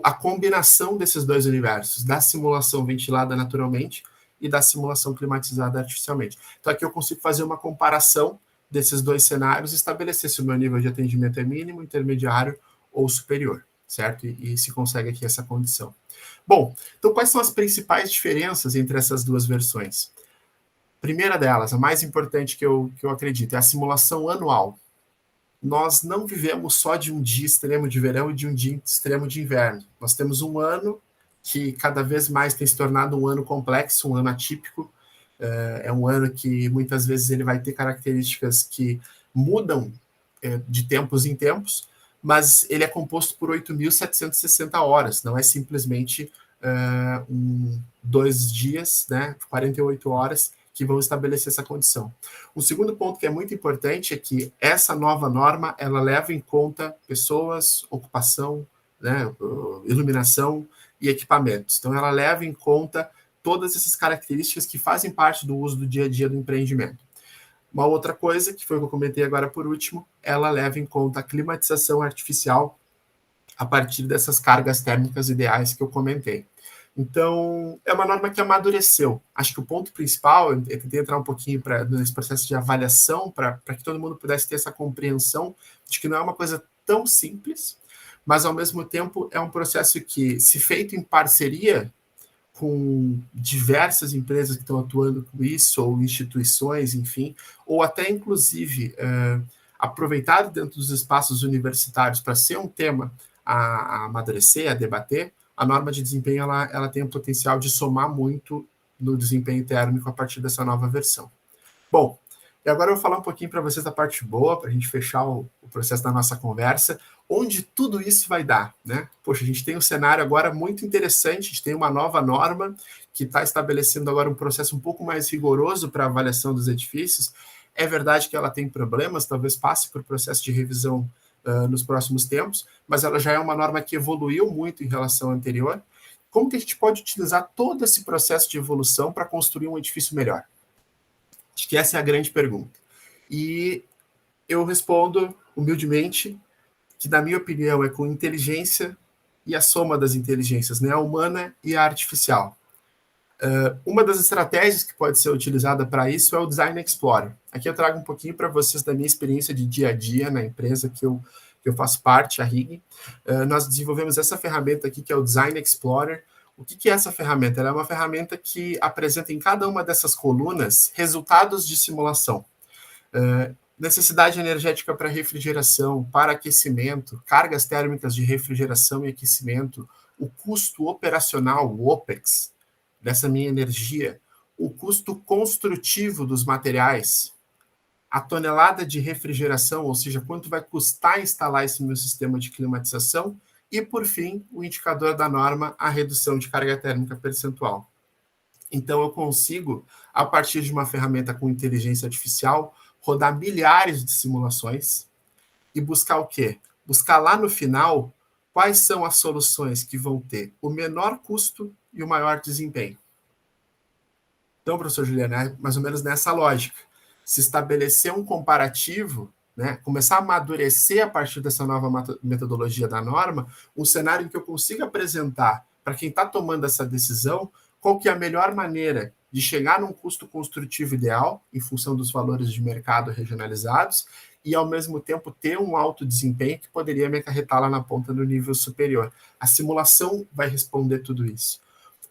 a combinação desses dois universos, da simulação ventilada naturalmente e da simulação climatizada artificialmente. Então, aqui eu consigo fazer uma comparação desses dois cenários e estabelecer se o meu nível de atendimento é mínimo, intermediário ou superior, certo? E se consegue aqui essa condição. Bom, então quais são as principais diferenças entre essas duas versões? Primeira delas, a mais importante que eu acredito, é a simulação anual. Nós não vivemos só de um dia extremo de verão e de um dia extremo de inverno. Nós temos um ano que cada vez mais tem se tornado um ano complexo, um ano atípico. É um ano que muitas vezes ele vai ter características que mudam de tempos em tempos, mas ele é composto por 8.760 horas, não é simplesmente 2 dias, né, 48 horas, que vão estabelecer essa condição. O segundo ponto que é muito importante é que essa nova norma, ela leva em conta pessoas, ocupação, né, iluminação e equipamentos. Então, ela leva em conta todas essas características que fazem parte do uso do dia a dia do empreendimento. Uma outra coisa, que foi o que eu comentei agora por último, ela leva em conta a climatização artificial a partir dessas cargas térmicas ideais que eu comentei. Então, é uma norma que amadureceu. Acho que o ponto principal, eu tentei entrar um pouquinho nesse processo de avaliação, para que todo mundo pudesse ter essa compreensão de que não é uma coisa tão simples, mas, ao mesmo tempo, é um processo que, se feito em parceria com diversas empresas que estão atuando com isso, ou instituições, enfim, ou até, inclusive, aproveitado dentro dos espaços universitários para ser um tema a amadurecer, a debater, a norma de desempenho ela tem o potencial de somar muito no desempenho térmico a partir dessa nova versão. Bom, e agora eu vou falar um pouquinho para vocês da parte boa, para a gente fechar o processo da nossa conversa, onde tudo isso vai dar, né? Poxa, a gente tem um cenário agora muito interessante, a gente tem uma nova norma que está estabelecendo agora um processo um pouco mais rigoroso para a avaliação dos edifícios. É verdade que ela tem problemas, talvez passe por processo de revisão nos próximos tempos, mas ela já é uma norma que evoluiu muito em relação à anterior. Como que a gente pode utilizar todo esse processo de evolução para construir um edifício melhor? Acho que essa é a grande pergunta. E eu respondo humildemente que, na minha opinião, é com inteligência e a soma das inteligências, né? A humana e a artificial. Uma das estratégias que pode ser utilizada para isso é o Design Explorer. Aqui eu trago um pouquinho para vocês da minha experiência de dia a dia na empresa que eu faço parte, a RIG. Nós desenvolvemos essa ferramenta aqui, que é o Design Explorer. O que é essa ferramenta? Ela é uma ferramenta que apresenta em cada uma dessas colunas resultados de simulação. Necessidade energética para refrigeração, para aquecimento, cargas térmicas de refrigeração e aquecimento, o custo operacional, o OPEX, dessa minha energia, o custo construtivo dos materiais, a tonelada de refrigeração, ou seja, quanto vai custar instalar esse meu sistema de climatização, e, por fim, o indicador da norma, a redução de carga térmica percentual. Então, eu consigo, a partir de uma ferramenta com inteligência artificial, rodar milhares de simulações e buscar o quê? Buscar lá no final quais são as soluções que vão ter o menor custo e o maior desempenho. Então, professor Juliano, é mais ou menos nessa lógica. Se estabelecer um comparativo, né, começar a amadurecer a partir dessa nova metodologia da norma, um cenário em que eu consiga apresentar para quem está tomando essa decisão qual que é a melhor maneira de chegar num custo construtivo ideal, em função dos valores de mercado regionalizados, e, ao mesmo tempo, ter um alto desempenho que poderia me acarretar lá na ponta do nível superior. A simulação vai responder tudo isso.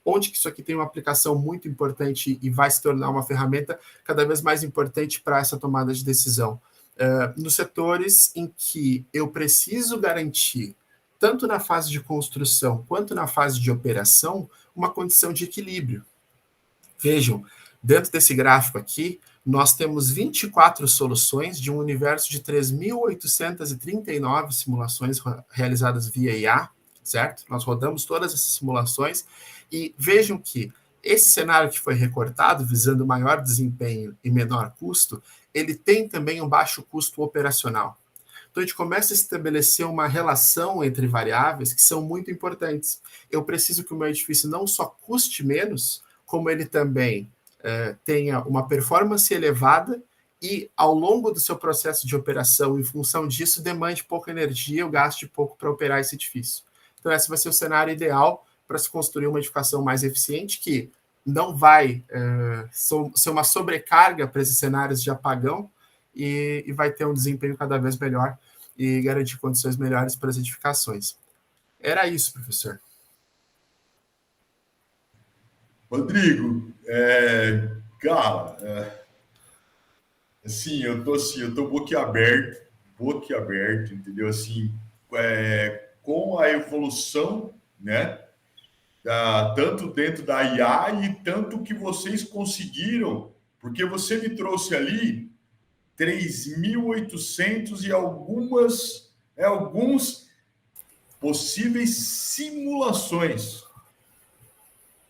Onde que isso aqui tem uma aplicação muito importante e vai se tornar uma ferramenta cada vez mais importante para essa tomada de decisão? Nos setores em que eu preciso garantir, tanto na fase de construção quanto na fase de operação, uma condição de equilíbrio. Vejam, dentro desse gráfico aqui, nós temos 24 soluções de um universo de 3.839 simulações realizadas via IA, certo? Nós rodamos todas essas simulações e vejam que esse cenário que foi recortado, visando maior desempenho e menor custo, ele tem também um baixo custo operacional. Então, a gente começa a estabelecer uma relação entre variáveis que são muito importantes. Eu preciso que o meu edifício não só custe menos, como ele também tenha uma performance elevada e, ao longo do seu processo de operação, em função disso, demande pouca energia, eu gaste pouco para operar esse edifício. Então, esse vai ser o cenário ideal para se construir uma edificação mais eficiente, que não vai ser uma sobrecarga para esses cenários de apagão e vai ter um desempenho cada vez melhor e garantir condições melhores para as edificações. Era isso, professor. Rodrigo, cara, assim, eu tô boquiaberto, entendeu? Assim, com a evolução, né, tanto dentro da IA e tanto que vocês conseguiram, porque você me trouxe ali 3.800 e alguns possíveis simulações.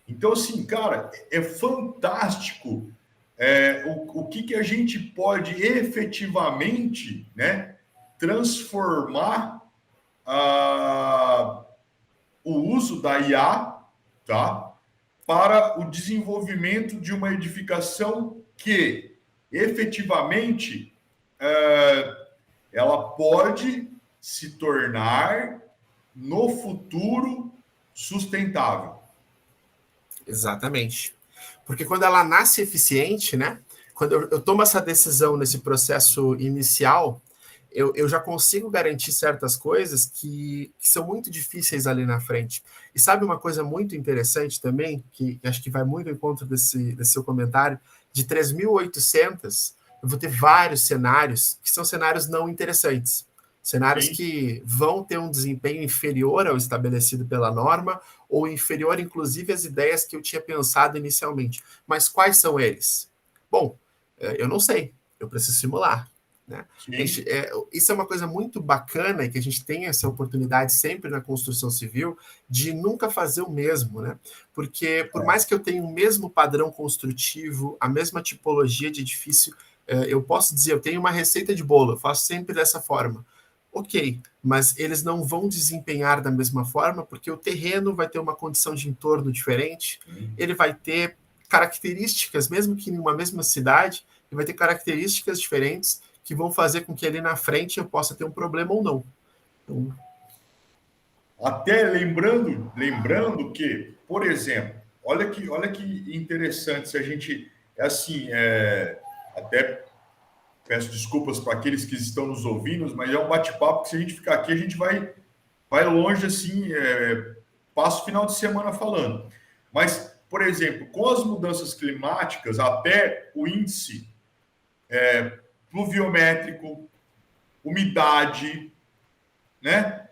Então, assim, cara, é fantástico que a gente pode efetivamente, né, transformar o uso da IA, tá, para o desenvolvimento de uma edificação que efetivamente ela pode se tornar no futuro sustentável. Exatamente. Porque quando ela nasce eficiente, né? Quando eu tomo essa decisão nesse processo inicial, eu já consigo garantir certas coisas que são muito difíceis ali na frente. E sabe uma coisa muito interessante também, que acho que vai muito ao encontro desse seu comentário, de 3.800, eu vou ter vários cenários que são cenários não interessantes. Cenários Sim. que vão ter um desempenho inferior ao estabelecido pela norma, ou inferior, inclusive, às ideias que eu tinha pensado inicialmente. Mas quais são eles? Bom, eu não sei, eu preciso simular. Né? Isso é uma coisa muito bacana, que a gente tem essa oportunidade sempre na construção civil, de nunca fazer o mesmo. Né? Porque, por mais que eu tenha o mesmo padrão construtivo, a mesma tipologia de edifício, eu posso dizer, eu tenho uma receita de bolo, eu faço sempre dessa forma. Ok, mas eles não vão desempenhar da mesma forma, porque o terreno vai ter uma condição de entorno diferente, ele vai ter características, mesmo que em uma mesma cidade, ele vai ter características diferentes que vão fazer com que ali na frente eu possa ter um problema ou não. Então... Até lembrando que, por exemplo, olha que interessante se a gente, até peço desculpas para aqueles que estão nos ouvindo, mas é um bate-papo que se a gente ficar aqui, a gente vai longe, assim, passa o final de semana falando. Mas, por exemplo, com as mudanças climáticas, até o índice pluviométrico, umidade, né?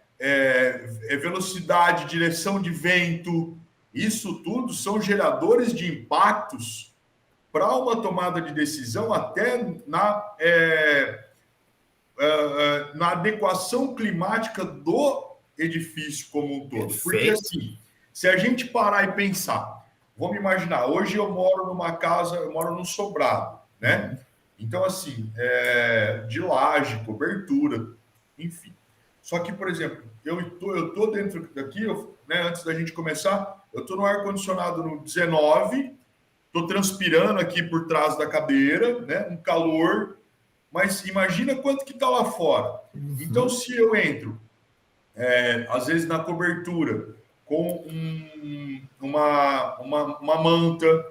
Velocidade, direção de vento, isso tudo são geradores de impactos para uma tomada de decisão até na adequação climática do edifício como um todo. Perfeito. Porque, assim, se a gente parar e pensar, vamos imaginar, hoje eu moro numa casa, eu moro num sobrado, né? Então, assim, de laje, cobertura, enfim. Só que, por exemplo, eu tô dentro daqui, né, antes da gente começar, eu tô no ar-condicionado no 19, tô transpirando aqui por trás da cadeira, né, um calor, mas imagina quanto que tá lá fora. Então, se eu entro, às vezes na cobertura, com uma manta,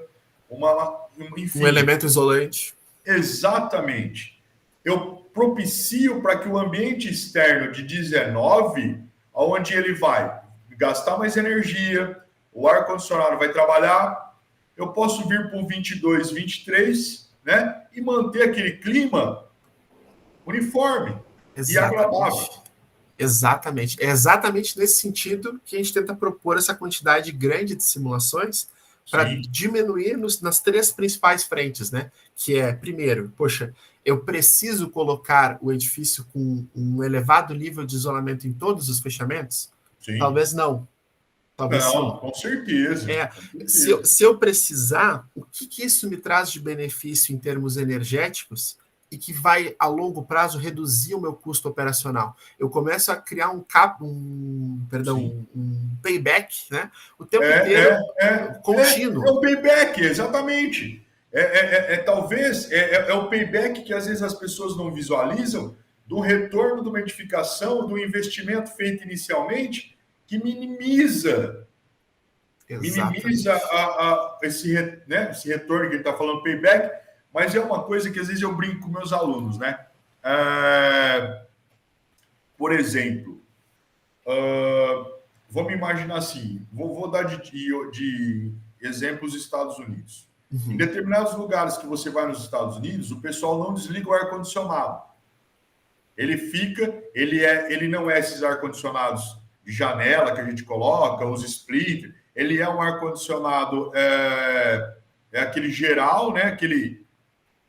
enfim, um elemento isolante. Exatamente. Eu propicio para que o ambiente externo de 19, onde ele vai gastar mais energia, o ar-condicionado vai trabalhar, eu posso vir para um 22, 23, né? E manter aquele clima uniforme e agradável. Exatamente. É exatamente nesse sentido que a gente tenta propor essa quantidade grande de simulações para diminuir nas três principais frentes, né? Que é, primeiro, poxa, eu preciso colocar o edifício com um elevado nível de isolamento em todos os fechamentos? Sim. Talvez não. Talvez não, sim. Com certeza. Se eu precisar, o que isso me traz de benefício em termos energéticos e que vai, a longo prazo, reduzir o meu custo operacional? Eu começo a criar um payback, né? O tempo inteiro contínuo. É o payback, exatamente. Talvez o payback que às vezes as pessoas não visualizam do retorno de uma edificação, do investimento feito inicialmente, que minimiza esse retorno que ele está falando, payback, mas é uma coisa que às vezes eu brinco com meus alunos, né? Por exemplo, vamos imaginar assim, vou dar de exemplos Estados Unidos. Em determinados lugares que você vai nos Estados Unidos, o pessoal não desliga o ar-condicionado. Ele não é esses ar-condicionados de janela que a gente coloca, os split, ele é um ar-condicionado, aquele geral, né? Aquele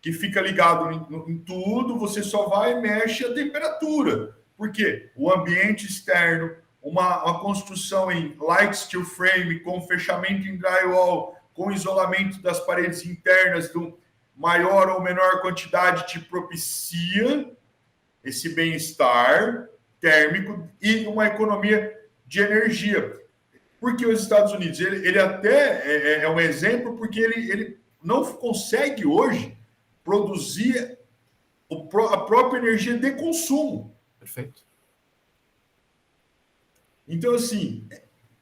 que fica ligado em tudo, você só vai e mexe a temperatura. Por quê? O ambiente externo, uma construção em light steel frame, com fechamento em drywall, com isolamento das paredes internas, maior ou menor quantidade te propicia esse bem-estar térmico e uma economia de energia. Porque os Estados Unidos, ele até é um exemplo, porque ele não consegue hoje produzir a própria energia de consumo. Perfeito. Então, assim,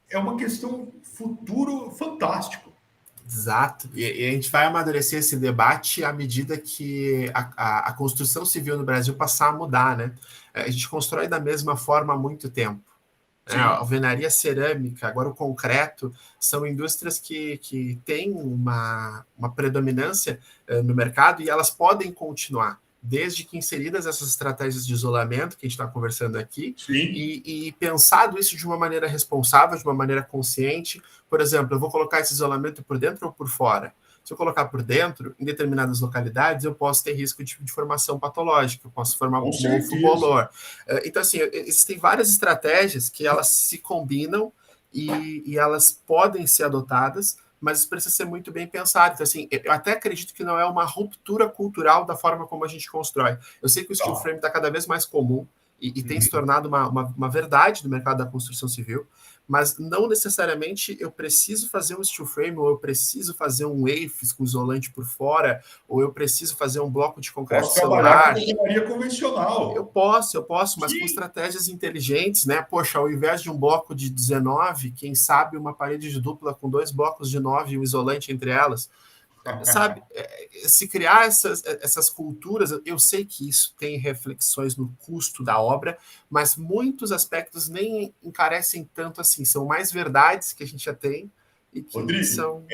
é uma questão futuro fantástico. Exato. E a gente vai amadurecer esse debate à medida que a construção civil no Brasil passar a mudar, né? A gente constrói da mesma forma há muito tempo. Né? A alvenaria cerâmica, agora o concreto, são indústrias que têm uma predominância no mercado e elas podem continuar, desde que inseridas essas estratégias de isolamento que a gente está conversando aqui, e pensado isso de uma maneira responsável, de uma maneira consciente. Por exemplo, eu vou colocar esse isolamento por dentro ou por fora? Se eu colocar por dentro, em determinadas localidades, eu posso ter risco de formação patológica, eu posso formar um mofo bolor. Então, assim, existem várias estratégias que elas se combinam e elas podem ser adotadas, mas isso precisa ser muito bem pensado. Então, assim, eu até acredito que não é uma ruptura cultural da forma como a gente constrói. Eu sei que o steel frame está cada vez mais comum e tem se tornado uma verdade no mercado da construção civil, mas não necessariamente eu preciso fazer um steel frame, ou eu preciso fazer um AFES com isolante por fora, ou eu preciso fazer um bloco de concreto celular. Posso trabalhar com alvenaria convencional. Eu posso, mas com estratégias inteligentes, né? Poxa, ao invés de um bloco de 19, quem sabe uma parede de dupla com 2 blocos de 9 e um isolante entre elas. Sabe, se criar essas culturas, eu sei que isso tem reflexões no custo da obra, mas muitos aspectos nem encarecem tanto assim, são mais verdades que a gente já tem e que Rodrigo, são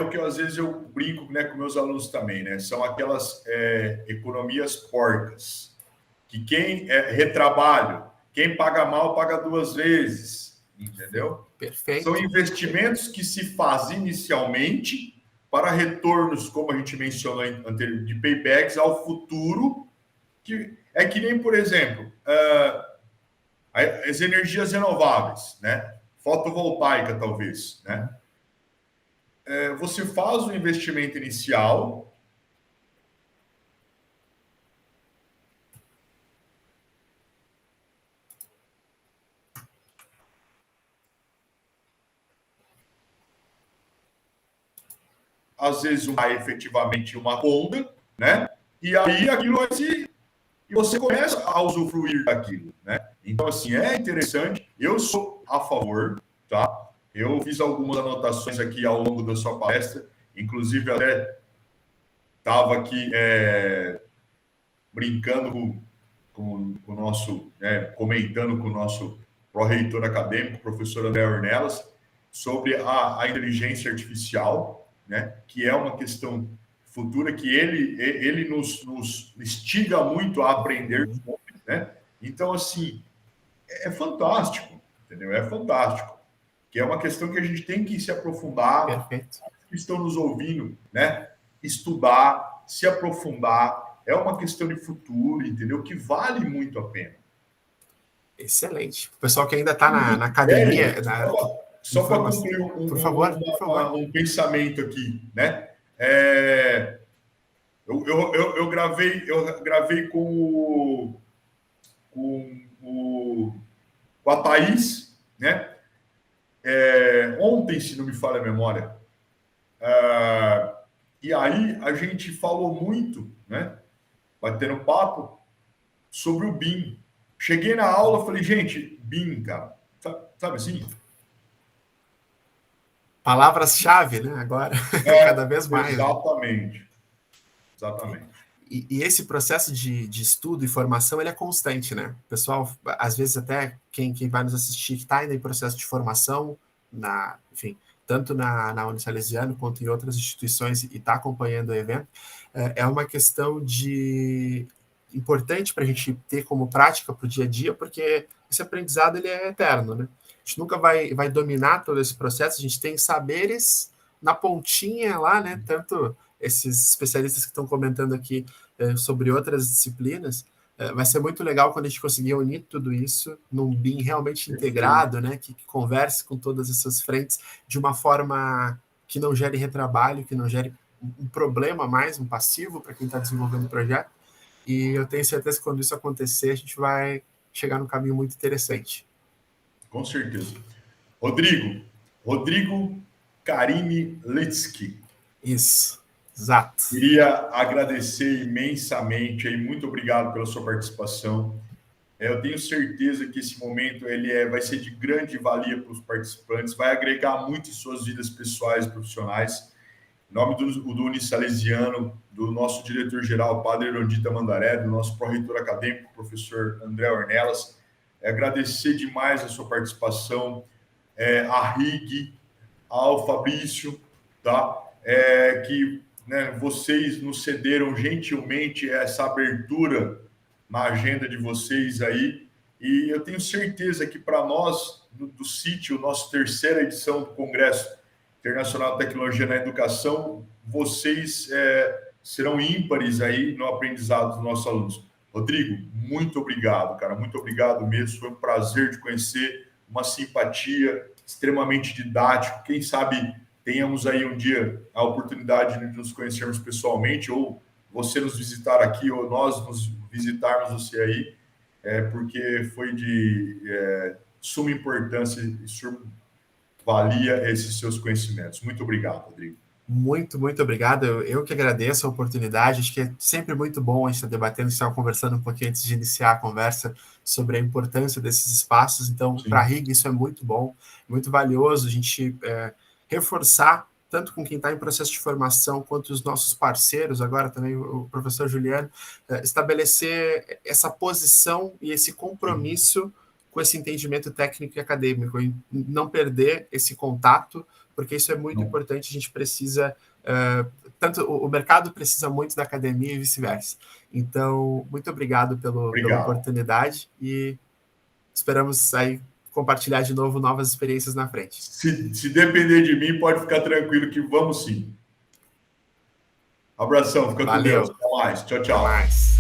o que às vezes eu brinco, né, com meus alunos também, né? São aquelas economias porcas, que quem retrabalho, quem paga mal paga 2 vezes, entendeu? Perfeito. São investimentos que se fazem inicialmente para retornos, como a gente mencionou anteriormente, de paybacks ao futuro, que é que nem, por exemplo, as energias renováveis, né? Fotovoltaica, talvez, né? Você faz o investimento inicial, às vezes efetivamente uma onda, né? E aí aquilo vai se... E você começa a usufruir daquilo, né? Então, assim, é interessante. Eu sou a favor, tá? Eu fiz algumas anotações aqui ao longo da sua palestra, inclusive até estava aqui brincando com o nosso, comentando com o nosso pró-reitor acadêmico, professor André Ornelas, sobre a inteligência artificial, né? Que é uma questão futura que ele nos instiga muito a aprender, né? Então, assim, é fantástico, entendeu? É fantástico. Que é uma questão que a gente tem que se aprofundar, Perfeito. que estão nos ouvindo, né? Estudar, se aprofundar. É uma questão de futuro, entendeu? Que vale muito a pena. Excelente. O pessoal que ainda está na academia... Só para concluir um pensamento aqui, né? Eu gravei com a Thaís, né? Ontem, se não me falha a memória. E aí a gente falou muito, né? Batendo papo sobre o BIM. Cheguei na aula, falei, gente, BIM, cara, sabe assim? Palavras-chave, né? Agora, cada vez mais. Exatamente. Exatamente. E esse processo de estudo e formação, ele é constante, né? O pessoal, às vezes até quem vai nos assistir, que está ainda em processo de formação, enfim, tanto na Unisalesiano quanto em outras instituições e está acompanhando o evento, é uma questão importante para a gente ter como prática para o dia a dia, porque esse aprendizado ele é eterno, né? A gente nunca vai dominar todo esse processo, a gente tem saberes na pontinha lá, né? Tanto esses especialistas que estão comentando aqui sobre outras disciplinas, vai ser muito legal quando a gente conseguir unir tudo isso num BIM realmente integrado, né? Que converse com todas essas frentes de uma forma que não gere retrabalho, que não gere um problema a mais, um passivo para quem está desenvolvendo o projeto. E eu tenho certeza que quando isso acontecer, a gente vai chegar num caminho muito interessante. Com certeza. Rodrigo Karine Litsky. Isso, exato. Queria agradecer imensamente aí, muito obrigado pela sua participação. Eu tenho certeza que esse momento vai ser de grande valia para os participantes, vai agregar muito em suas vidas pessoais e profissionais. Em nome do Unisalesiano, do nosso diretor-geral, Padre Erondita Mandaré, do nosso pró-reitor acadêmico, professor André Ornelas, agradecer demais a sua participação, a Rig, ao Fabrício, tá? Que vocês nos cederam gentilmente essa abertura na agenda de vocês aí, e eu tenho certeza que para nós, do CIT, nossa terceira edição do Congresso Internacional de Tecnologia na Educação, vocês serão ímpares aí no aprendizado dos nossos alunos. Rodrigo, muito obrigado, cara, muito obrigado mesmo, foi um prazer te conhecer, uma simpatia, extremamente didático, quem sabe tenhamos aí um dia a oportunidade de nos conhecermos pessoalmente, ou você nos visitar aqui, ou nós nos visitarmos você aí, porque foi de suma importância e valia esses seus conhecimentos. Muito obrigado, Rodrigo. Muito, muito obrigado. Eu que agradeço a oportunidade. Acho que é sempre muito bom a gente estar debatendo, estar conversando um pouquinho antes de iniciar a conversa sobre a importância desses espaços. Então, para a RIG, isso é muito bom, muito valioso a gente reforçar, tanto com quem está em processo de formação, quanto os nossos parceiros, agora também o professor Juliano, estabelecer essa posição e esse compromisso com esse entendimento técnico e acadêmico, e não perder esse contato, porque isso é muito importante. A gente precisa, tanto o mercado precisa muito da academia e vice-versa. Então, muito obrigado pela oportunidade e esperamos aí compartilhar de novo novas experiências na frente. Se depender de mim, pode ficar tranquilo que vamos sim. Abração, fica com Deus. Até mais. Tchau, tchau. Até mais.